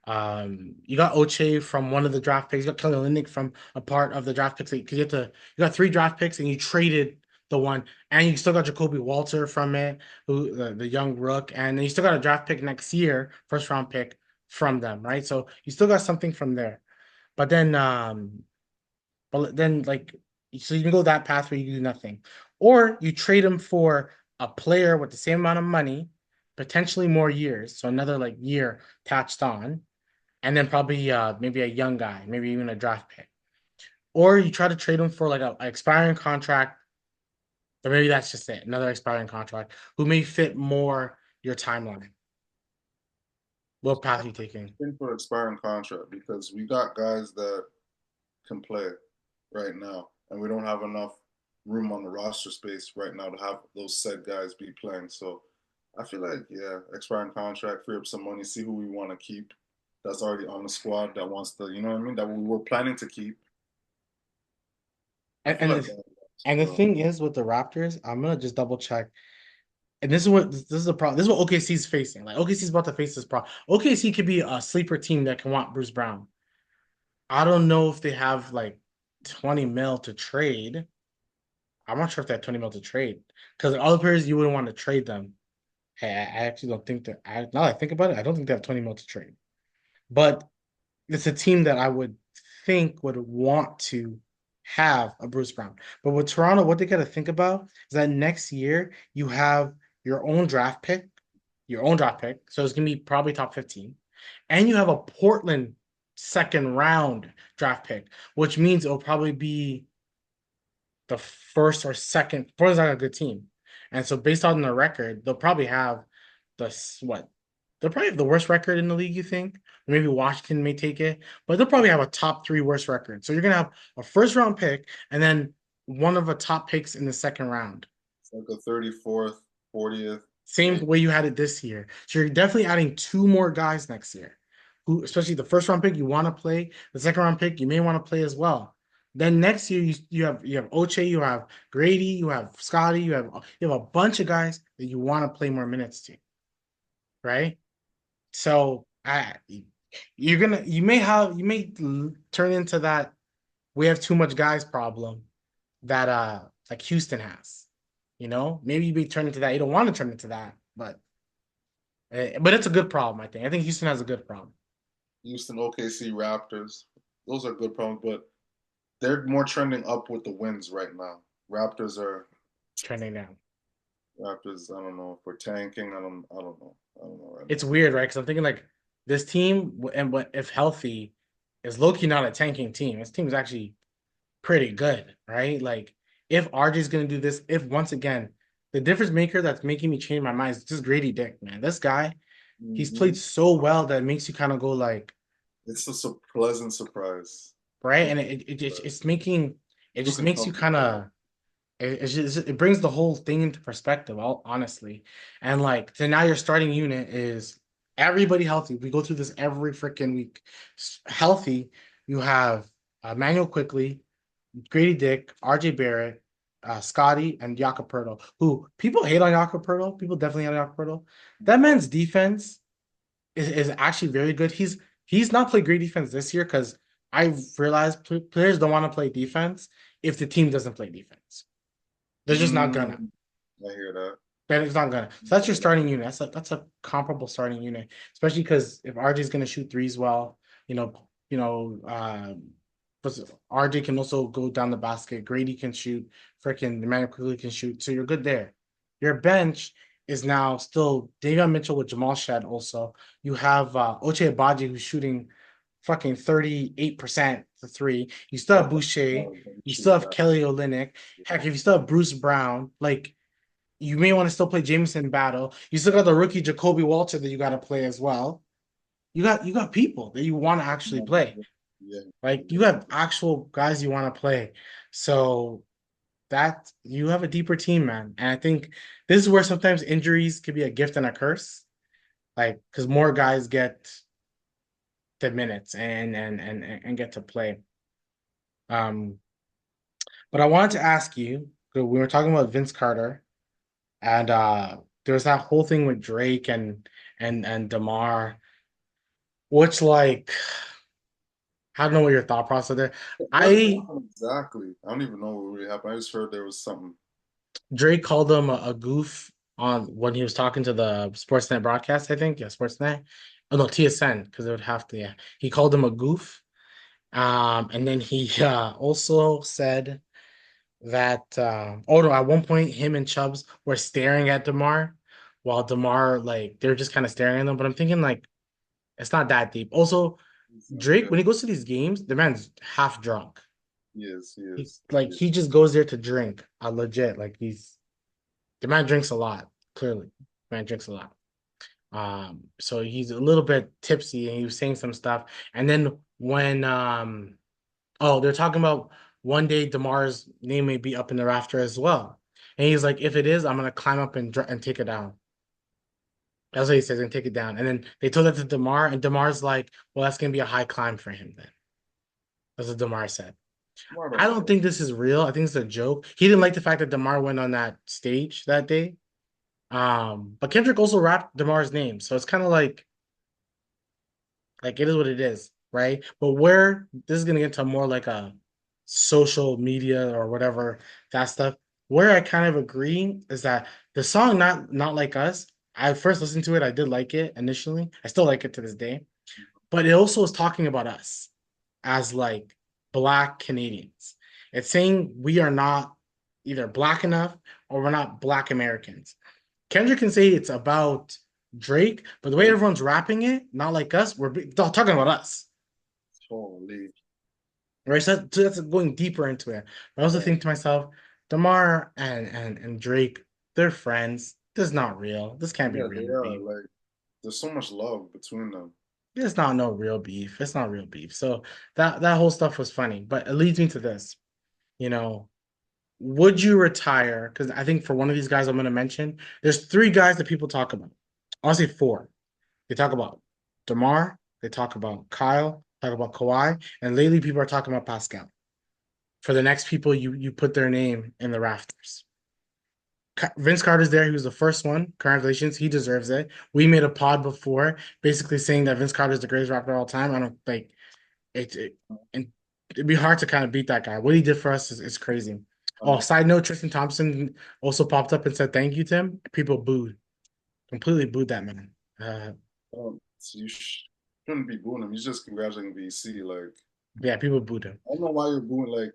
Speaker 1: you got Oche from one of the draft picks. You got Kelly Olynyk from a part of the draft picks because you got three draft picks and you traded the one, and you still got Jacoby Walter from it, who the young rook, and then you still got a draft pick next year, first round pick from them, right? So you still got something from there. But then like so you can go that path where you do nothing. Or you trade him for a player with the same amount of money, potentially more years, so another like year attached on, and then probably maybe a young guy, maybe even a draft pick. Or you try to trade him for like a expiring contract, or maybe that's just it, another expiring contract who may fit more your timeline. What path are you taking?
Speaker 2: In for expiring contract because we got guys that can play right now, and we don't have enough room on the roster space right now to have those said guys be playing. So I feel like yeah, expiring contract, free up some money, see who we want to keep. That's already on the squad that wants to, you know what I mean? That we were planning to keep. I
Speaker 1: And
Speaker 2: feel
Speaker 1: and
Speaker 2: like
Speaker 1: the,
Speaker 2: that.
Speaker 1: and the
Speaker 2: So
Speaker 1: thing is with the Raptors, I'm gonna just double check. And this is a problem. This is what OKC's facing. Like OKC's about to face this problem. OKC could be a sleeper team that can want Bruce Brown. I don't know if they have like 20 mil to trade. I'm not sure if they have 20 mil to trade because all the players you wouldn't want to trade them. Hey, I actually don't think that. Now that I think about it, I don't think they have 20 mil to trade. But it's a team that I would think would want to have a Bruce Brown. But with Toronto, what they got to think about is that next year you have your own draft pick, your own draft pick. So it's gonna be probably top 15. And you have a Portland second round draft pick, which means it'll probably be the first or second. Portland's not a good team. And so based on the record, they'll probably have the what? They'll probably have the worst record in the league, you think? Maybe Washington may take it, but they'll probably have a top three worst record. So you're gonna have a first round pick and then one of the top picks in the second round.
Speaker 2: it's like a 34th, 40th,
Speaker 1: Same
Speaker 2: maybe.
Speaker 1: way you had it this year. So you're definitely adding two more guys next year, who, especially the first round pick, you want to play. The second round pick, you may want to play as well. Then next year, you have Oche, you have Grady, you have Scotty, you have a bunch of guys that you want to play more minutes to, right? So you may turn into that we have too much guys problem that like Houston has. You know, maybe you may turn into that. You don't want to turn into that, but it's a good problem. I think Houston has a good problem
Speaker 2: Houston, OKC, Raptors. Those are good problems, but they're more trending up with the wins right now. Raptors are
Speaker 1: trending down.
Speaker 2: Raptors. I don't know if we're tanking. I don't know. I don't know right
Speaker 1: It's
Speaker 2: now.
Speaker 1: weird, right? Because I'm thinking like this team and what if healthy is low-key not a tanking team. This team is actually pretty good, right? Like if RJ's gonna do this, if once again the difference maker that's making me change my mind is just Grady Dick, man. This guy, he's
Speaker 2: Mm-hmm.
Speaker 1: played so well that it makes you kind of go like,
Speaker 2: It's just a pleasant surprise.
Speaker 1: right?
Speaker 2: Pleasant
Speaker 1: And
Speaker 2: surprise.
Speaker 1: it's making it
Speaker 2: He's
Speaker 1: just
Speaker 2: looking
Speaker 1: makes you kind
Speaker 2: comfortable.
Speaker 1: of it brings the whole thing into perspective, all honestly. And like so now your starting unit is everybody healthy. We go through this every freaking week. Healthy, you have Manuel Quickly, Grady Dick, RJ Barrett. Scotty, and Jakob, who people hate on Jakob. People definitely hate on Jakob. That man's defense is actually very good. He's not played great defense this year because I realized players don't want to play defense if the team doesn't play defense. They're just not gonna.
Speaker 2: Mm, I hear that.
Speaker 1: Then it's not gonna. So that's your starting unit. That's a comparable starting unit, especially because if RJ is gonna shoot threes well, you know, but RJ can also go down the basket. Grady can shoot. Freaking Emmanuel quickly can shoot. So you're good there. Your bench is now still Davion Mitchell with Jamal Shed. Also, you have Ochai Agbaji who's shooting fucking 38% the three. You still have Boucher. You still have Kelly Olynyk. Heck, if you still have Bruce Brown, like you may want to still play Jameson Battle. You still got the rookie Jacoby Walter that you got to play as well. You got people that you want to actually play.
Speaker 2: Yeah,
Speaker 1: Like you have actual guys you want to play. So that you have a deeper team, man. And I think this is where sometimes injuries could be a gift and a curse. Like because more guys get the minutes and get to play. Um, but I wanted to ask you, we were talking about Vince Carter. And there's that whole thing with Drake and DeMar, which like I don't know what your thought process there.
Speaker 2: what
Speaker 1: I
Speaker 2: happened exactly? I don't even know what really happened. I just heard there was something.
Speaker 1: Drake called him a goof on when he was talking to the Sportsnet broadcast, I think. Yeah, Sportsnet. Oh no, TSN, because it would have to, yeah. He called him a goof. And then he also said that oh no, at one point him and Chubbs were staring at DeMar while DeMar like they're just kind of staring at them. But I'm thinking like it's not that deep. Also, Drake,
Speaker 2: Yeah,
Speaker 1: when he goes to these games, the man's half drunk.
Speaker 2: he is. He
Speaker 1: He
Speaker 2: is.
Speaker 1: like
Speaker 2: Yeah.
Speaker 1: he just goes there to drink. Legit. Like the man drinks a lot, clearly. The man drinks a lot. So he's a little bit tipsy and he was saying some stuff. And then when oh, they're talking about one day DeMar's name may be up in the rafter as well. And he's like, if it is, I'm gonna climb up and take it down. That's what he says, and take it down. And then they told that to DeMar, and DeMar's like, well, that's gonna be a high climb for him then. That's what DeMar said.
Speaker 2: I
Speaker 1: I
Speaker 2: don't
Speaker 1: don't
Speaker 2: know.
Speaker 1: think this is real. I think it's a joke. He didn't like the fact that DeMar went on that stage that day. But Kendrick also rapped DeMar's name. So it's kind of like it is what it is, right? But where this is gonna get to more like a social media or whatever that stuff, where I kind of agree is that the song not like us. I first listened to it, I did like it initially. I still like it to this day, but it also is talking about us as like Black Canadians. It's saying we are not either Black enough or we're not Black Americans. Kendrick can say it's about Drake, but the way
Speaker 2: Like,
Speaker 1: everyone's rapping it, not like us, we're talking about us,
Speaker 2: holy.
Speaker 1: right? So that's going deeper into it. But I also
Speaker 2: Yeah,
Speaker 1: think to myself, Damar and Drake, they're friends. This is not real. This can't be
Speaker 2: yeah, they
Speaker 1: real
Speaker 2: are.
Speaker 1: beef.
Speaker 2: Like, there's so much love between them.
Speaker 1: It's not no real beef. It's not real beef. So that whole stuff was funny. But it leads me to this. You know, would you retire? Because I think for one of these guys I'm going to mention, there's three guys that people talk about. I'll say four. They talk about DeMar, they talk about Kyle, talk about Kawhi, and lately people are talking about Pascal. For the next people, you put their name in the rafters. Vince Carter's there. He was the first one. Congratulations. He deserves it. We made a pod before basically saying that Vince Carter is the greatest rapper of all time. I don't like it, and it'd be hard to kind of beat that guy. What he did for us is crazy. Oh,
Speaker 2: Um,
Speaker 1: side note, Tristan Thompson also popped up and said thank you to him. People booed, completely booed that man.
Speaker 2: so shouldn't be booing him. You just congratulating VC. Like,
Speaker 1: Yeah, people booed him.
Speaker 2: I don't know why you're booing. Like,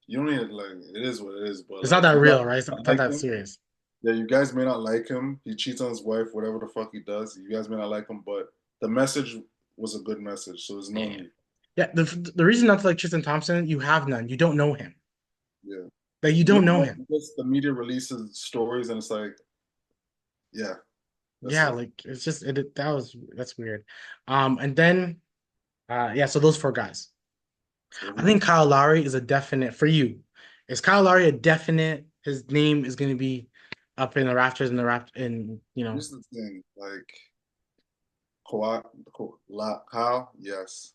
Speaker 2: you don't need like. It is what it is. But
Speaker 1: It's not
Speaker 2: like,
Speaker 1: that
Speaker 2: you guys
Speaker 1: real, right? It's
Speaker 2: may not
Speaker 1: not
Speaker 2: like
Speaker 1: that
Speaker 2: him.
Speaker 1: serious.
Speaker 2: Yeah, you guys may not like him. He cheats on his wife, whatever the fuck he does. You guys may not like him, but the message was a good message. So there's no
Speaker 1: Yeah.
Speaker 2: need.
Speaker 1: Yeah, the reason not to like Tristan Thompson, you have none. You don't know him.
Speaker 2: Yeah.
Speaker 1: Like you
Speaker 2: You
Speaker 1: don't
Speaker 2: don't
Speaker 1: know
Speaker 2: know
Speaker 1: him.
Speaker 2: because the media releases stories and it's like, yeah, that's
Speaker 1: Yeah,
Speaker 2: it.
Speaker 1: like it's just that's weird. And then yeah, so those four guys.
Speaker 2: So
Speaker 1: I
Speaker 2: who?
Speaker 1: think Kyle Lowry is a definite for you. Is Kyle Lowry a definite? His name is going to be up in the rafters in the raft in
Speaker 2: Here's the thing. Like Kawhi, Kyle, yes.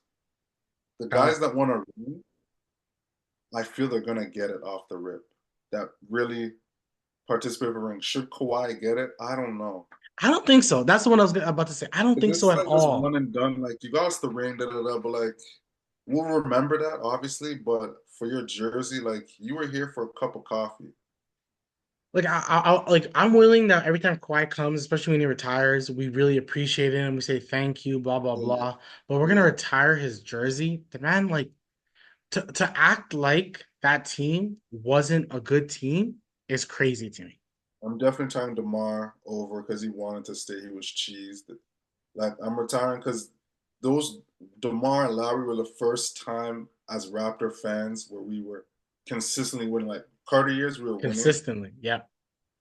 Speaker 2: The
Speaker 1: Kyle.
Speaker 2: guys that want to win, I feel they're gonna get it off the rip. that really participate for ring. Should Kawhi get it? I don't know.
Speaker 1: I don't think so. That's the one I was about to say. I don't
Speaker 2: Is
Speaker 1: think so
Speaker 2: this
Speaker 1: at
Speaker 2: like just
Speaker 1: all.
Speaker 2: one and done? Like you got us the ring, da da da. But like we'll remember that obviously. But for your jersey, like you were here for a cup of coffee.
Speaker 1: Like like I'm willing that every time Kawhi comes, especially when he retires, we really appreciate him. We say thank you, blah blah
Speaker 2: Yeah,
Speaker 1: blah. But we're gonna
Speaker 2: yeah.
Speaker 1: retire his jersey. The man, like to act like that team wasn't a good team is crazy to me.
Speaker 2: I'm definitely talking DeMar over because he wanted to stay. He was cheesed. Like I'm retiring because those DeMar and Lowry were the first time as Raptor fans where we were consistently winning. Like Carter years, we were winning
Speaker 1: Consistently, yeah,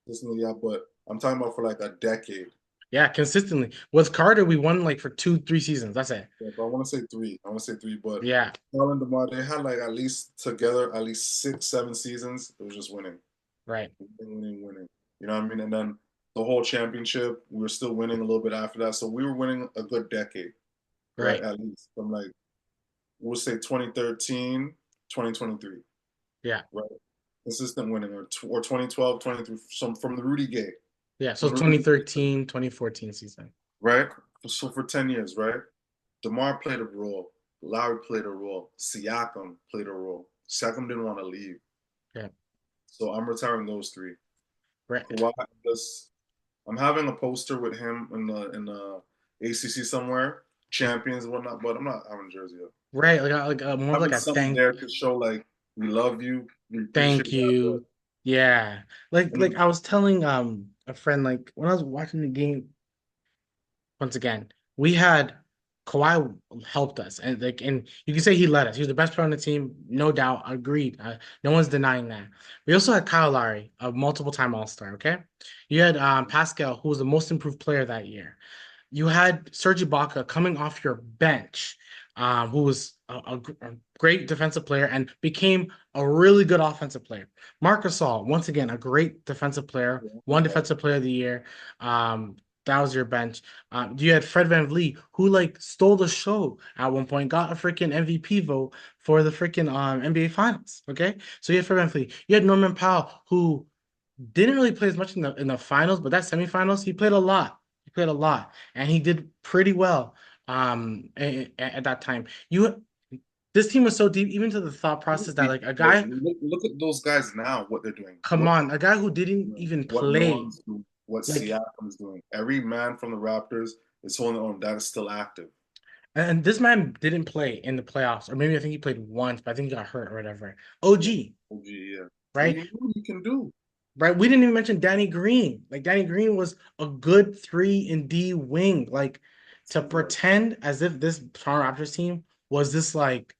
Speaker 2: consistently, yeah. But I'm talking about for like a decade.
Speaker 1: yeah, consistently. With Carter, we won like for 2, 3 seasons. That's it.
Speaker 2: Yeah, but I want to say three. I want to say three. But
Speaker 1: Yeah,
Speaker 2: Carl and DeMar, they had like at least together at least 6, 7 seasons. It was just winning,
Speaker 1: right,
Speaker 2: winning, winning, winning. You know what I mean? And then the whole championship, we were still winning a little bit after that. So we were winning a good decade, right?
Speaker 1: right,
Speaker 2: At least from like we'll say 2013, 2023,
Speaker 1: yeah,
Speaker 2: right? Consistent winning, or 2012, 23, some from the Rudy Gay,
Speaker 1: yeah. So
Speaker 2: from the Rudy Gay,
Speaker 1: 2013, 2014 season.
Speaker 2: right? So for 10 years, right? DeMar played a role. Lowry played a role. Siakam played a role. Siakam didn't want to leave.
Speaker 1: Yeah,
Speaker 2: So I'm retiring those three.
Speaker 1: right.
Speaker 2: Kawhi, just, I'm having a poster with him in the ACC somewhere, champions and whatnot, but I'm not having a jersey up.
Speaker 1: Right, more of like
Speaker 2: Having
Speaker 1: a
Speaker 2: something there to show like we love you, we appreciate
Speaker 1: thank
Speaker 2: that, but
Speaker 1: you. Yeah. Like
Speaker 2: and
Speaker 1: I was telling a friend like when I was watching the game once again, we had Kawhi helped us and you can say he led us. He was the best player on the team, no doubt. Agreed. No one's denying that. We also had Kyle Lowry, a multiple time All-Star, okay? You had Pascal, who was the most improved player that year. You had Serge Ibaka coming off your bench, who was a great defensive player and became a really good offensive player. Marc Gasol, once again, a great defensive player, one defensive player of the year. Um, that was your bench. You had Fred VanVleet, who like stole the show at one point, got a freaking MVP vote for the freaking NBA Finals. Okay, so you had Fred VanVleet. You had Norman Powell, who didn't really play as much in the finals, but that semifinals, he played a lot. He played a lot, and he did pretty well. At that time, you this team was so deep, even to the thought process that like a
Speaker 2: like
Speaker 1: guy,
Speaker 2: look at those guys now, what they're doing.
Speaker 1: come on, a guy who didn't even
Speaker 2: What
Speaker 1: play,
Speaker 2: Norms doing, what
Speaker 1: like,
Speaker 2: Siakam's doing. Every man from the Raptors is holding on. That is still active.
Speaker 1: and this man didn't play in the playoffs, or maybe I think he played once, but I think he got hurt or whatever.
Speaker 2: Yeah.
Speaker 1: OG,
Speaker 2: OG, yeah. And
Speaker 1: right?
Speaker 2: you know what he can do.
Speaker 1: Right. We didn't even mention Danny Green. Like Danny Green was a good 3 and D wing. Like to
Speaker 2: Yeah.
Speaker 1: pretend as if this Toronto Raptors team was this like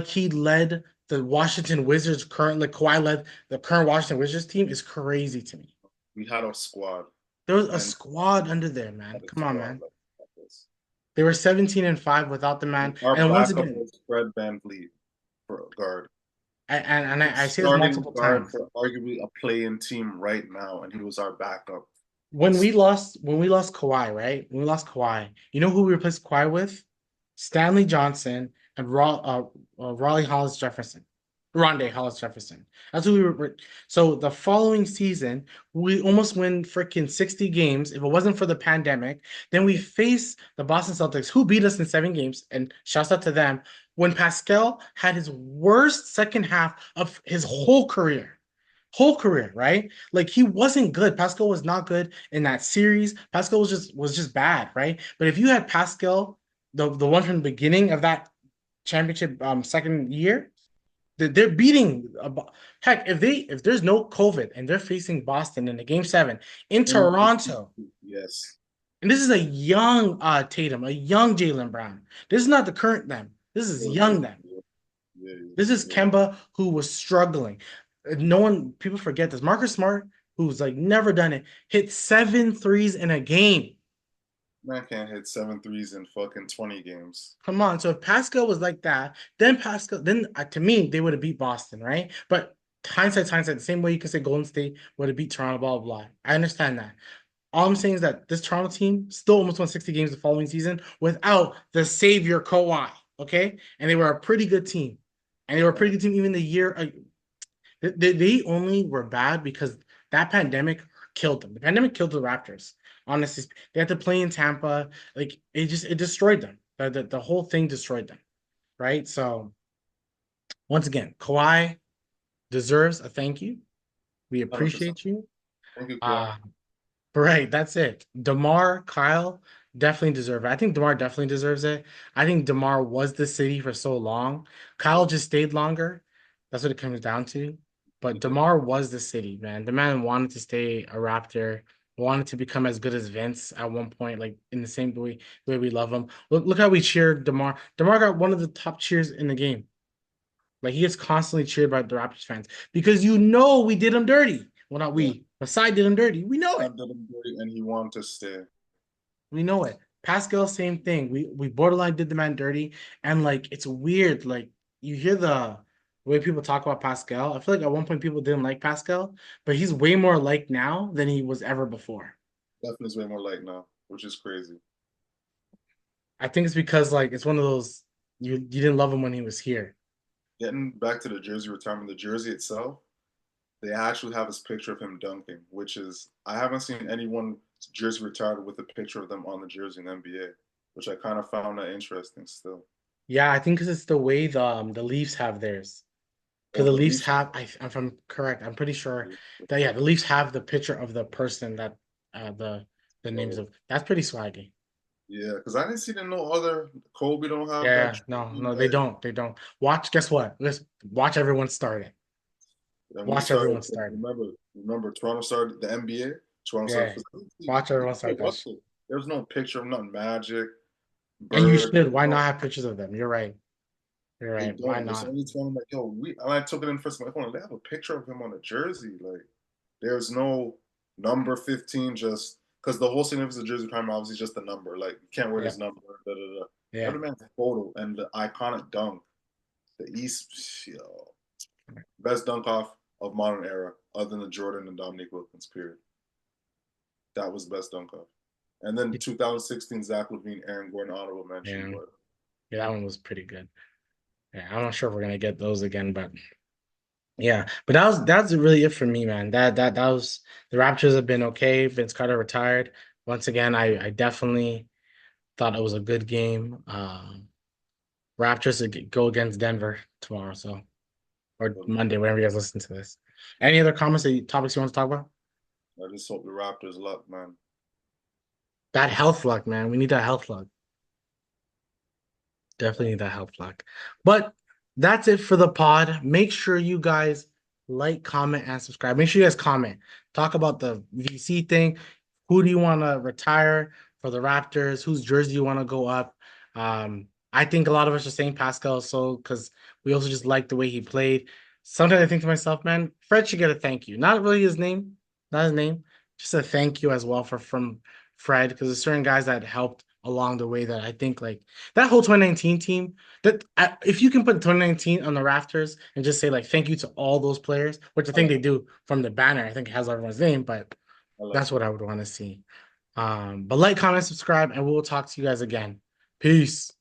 Speaker 1: he led the Washington Wizards current like Kawhi led the current Washington Wizards team is crazy to me.
Speaker 2: We had a squad,
Speaker 1: There was a
Speaker 2: and
Speaker 1: squad under there, man.
Speaker 2: had a
Speaker 1: Come on,
Speaker 2: squad
Speaker 1: man.
Speaker 2: like this.
Speaker 1: They were 17-5 without the man.
Speaker 2: Our
Speaker 1: And once
Speaker 2: backup
Speaker 1: again,
Speaker 2: was Fred VanVleet for guard.
Speaker 1: I say this
Speaker 2: Starting
Speaker 1: multiple
Speaker 2: guard
Speaker 1: times.
Speaker 2: for arguably a play-in team right now, and he was our backup.
Speaker 1: When we lost Kawhi, right? When we lost Kawhi, you know who we replaced Kawhi with? Stanley Johnson and Raleigh Hollis Jefferson. Rondé Hollis Jefferson. That's who we were. So the following season, we almost win freaking 60 games. If it wasn't for the pandemic, then we face the Boston Celtics, who beat us in 7 games, and shouts out to them, when Pascal had his worst second half of his whole career. Whole career, right? Like he wasn't good. Pascal was not good in that series. Pascal was just bad, right? But if you had Pascal, the one from the beginning of that championship second year, they're beating. Heck, if there's no COVID and they're facing Boston in the game 7 in Toronto,
Speaker 2: Yes.
Speaker 1: and this is a young Tatum, a young Jaylen Brown. This is not the current them. This is young them.
Speaker 2: Yeah, yeah,
Speaker 1: This is
Speaker 2: yeah.
Speaker 1: Kemba who was struggling. No one, people forget this. Marcus Smart, who's like never done it, hit 7 threes in a game.
Speaker 2: Man can't hit 7 threes in fucking 20 games.
Speaker 1: Come on. So if Pascal was like that, then to me, they would have beat Boston, right? But hindsight, the same way you can say Golden State would have beat Toronto, blah, blah, blah. I understand that. All I'm saying is that this Toronto team still almost won 60 games the following season without the savior Kawhi, okay? And they were a pretty good team. And they were a pretty good team even the year. They only were bad because that pandemic killed them. The pandemic killed the Raptors. Honestly, they had to play in Tampa. Like it destroyed them. The whole thing destroyed them. Right. So once again, Kawhi deserves a thank you. We
Speaker 2: 100%.
Speaker 1: appreciate you.
Speaker 2: Thank you, Kawhi.
Speaker 1: Uh, right, that's it. DeMar, Kyle definitely deserve it. I think DeMar definitely deserves it. I think DeMar was the city for so long. Kyle just stayed longer. That's what it comes down to. But
Speaker 2: He did.
Speaker 1: DeMar was the city, man. The man wanted to stay a Raptor, wanted to become as good as Vince at one point, like in the way we love him. Look how we cheered DeMar. DeMar got one of the top cheers in the game. Like he gets constantly cheered by the Raptors fans because we did him dirty. Well, not
Speaker 2: Yeah.
Speaker 1: we. Masai did him dirty. We know
Speaker 2: I
Speaker 1: it.
Speaker 2: did him dirty, and he wanted to stay.
Speaker 1: We know it. Pascal, same thing. We borderline did the man dirty, and like it's weird. Like you hear the way people talk about Pascal. I feel like at one point people didn't like Pascal, but he's way more liked now than he was ever before.
Speaker 2: Definitely is way more light now, which is crazy.
Speaker 1: I think it's because like it's one of those you didn't love him when he was here.
Speaker 2: Getting back to the jersey retirement, the jersey itself, they actually have this picture of him dunking, which is I haven't seen anyone jersey retired with a picture of them on the jersey in the NBA, which I kind of found that interesting still.
Speaker 1: Yeah, I think because it's the way the Leafs have theirs. Because
Speaker 2: Oh,
Speaker 1: the
Speaker 2: the
Speaker 1: Leafs
Speaker 2: Leafs.
Speaker 1: have, if I'm correct, I'm pretty sure that yeah, the Leafs have the picture of the person that the names
Speaker 2: Oh,
Speaker 1: of. That's pretty swaggy.
Speaker 2: yeah, because I didn't see no other. Kobe don't have that
Speaker 1: Yeah, no,
Speaker 2: jersey.
Speaker 1: no, they
Speaker 2: Like,
Speaker 1: don't. They don't. Watch, guess what? Let's watch everyone start it.
Speaker 2: and we
Speaker 1: Watch
Speaker 2: started.
Speaker 1: everyone start it.
Speaker 2: Remember, Toronto started the NBA. Toronto started.
Speaker 1: Yeah. Watch everyone start that shit.
Speaker 2: There was no picture of nothing Magic,
Speaker 1: And you
Speaker 2: Bird.
Speaker 1: should. Why not
Speaker 2: No,
Speaker 1: have pictures of them? You're right. You're
Speaker 2: they
Speaker 1: right. Why
Speaker 2: don't. It's
Speaker 1: not?
Speaker 2: only time I'm like, yo, and I took it in first. I'm like, hold on, they have a picture of him on the jersey. Like, there's no number 15, just because the whole significance of the jersey prime obviously just the number. Like, you can't wear
Speaker 1: Yeah.
Speaker 2: this number. Da, da, da.
Speaker 1: Yeah.
Speaker 2: Every man's photo and the iconic dunk, the East, yo, best dunk off of modern era, other than the Jordan and Dominique Wilkins period. That was best dunk off. And then 2016 Zach LaVine, Aaron Gordon honorable mention,
Speaker 1: Yeah.
Speaker 2: but
Speaker 1: Yeah, that one was pretty good. Yeah, I'm not sure if we're gonna get those again, but yeah. But that's really it for me, man. That was the Raptors have been okay. Vince Carter retired. Once again, I definitely thought it was a good game. Raptors go against Denver tomorrow, so or Monday, whenever you guys listen to this. Any other comments topics you want to talk about?
Speaker 2: I just hope the Raptors luck, man.
Speaker 1: That health luck, man. We need that health luck. Definitely need that help, Black. But that's it for the pod. Make sure you guys like, comment, and subscribe. Make sure you guys comment. Talk about the VC thing. Who do you want to retire for the Raptors? Whose jersey you want to go up? I think a lot of us are saying Pascal, so because we also just like the way he played. Sometimes I think to myself, man, Fred should get a thank you. Not really his name, not his name, just a thank you as well from Fred, because there's certain guys that helped along the way that I think like that whole 2019 team if you can put 2019 on the rafters and just say like thank you to all those players, which I
Speaker 2: I
Speaker 1: think
Speaker 2: like
Speaker 1: they
Speaker 2: it.
Speaker 1: do from the banner. I think it has everyone's name, but
Speaker 2: I like
Speaker 1: that's
Speaker 2: it.
Speaker 1: what I would want to see. But like, comment, subscribe, and we'll talk to you guys again. Peace.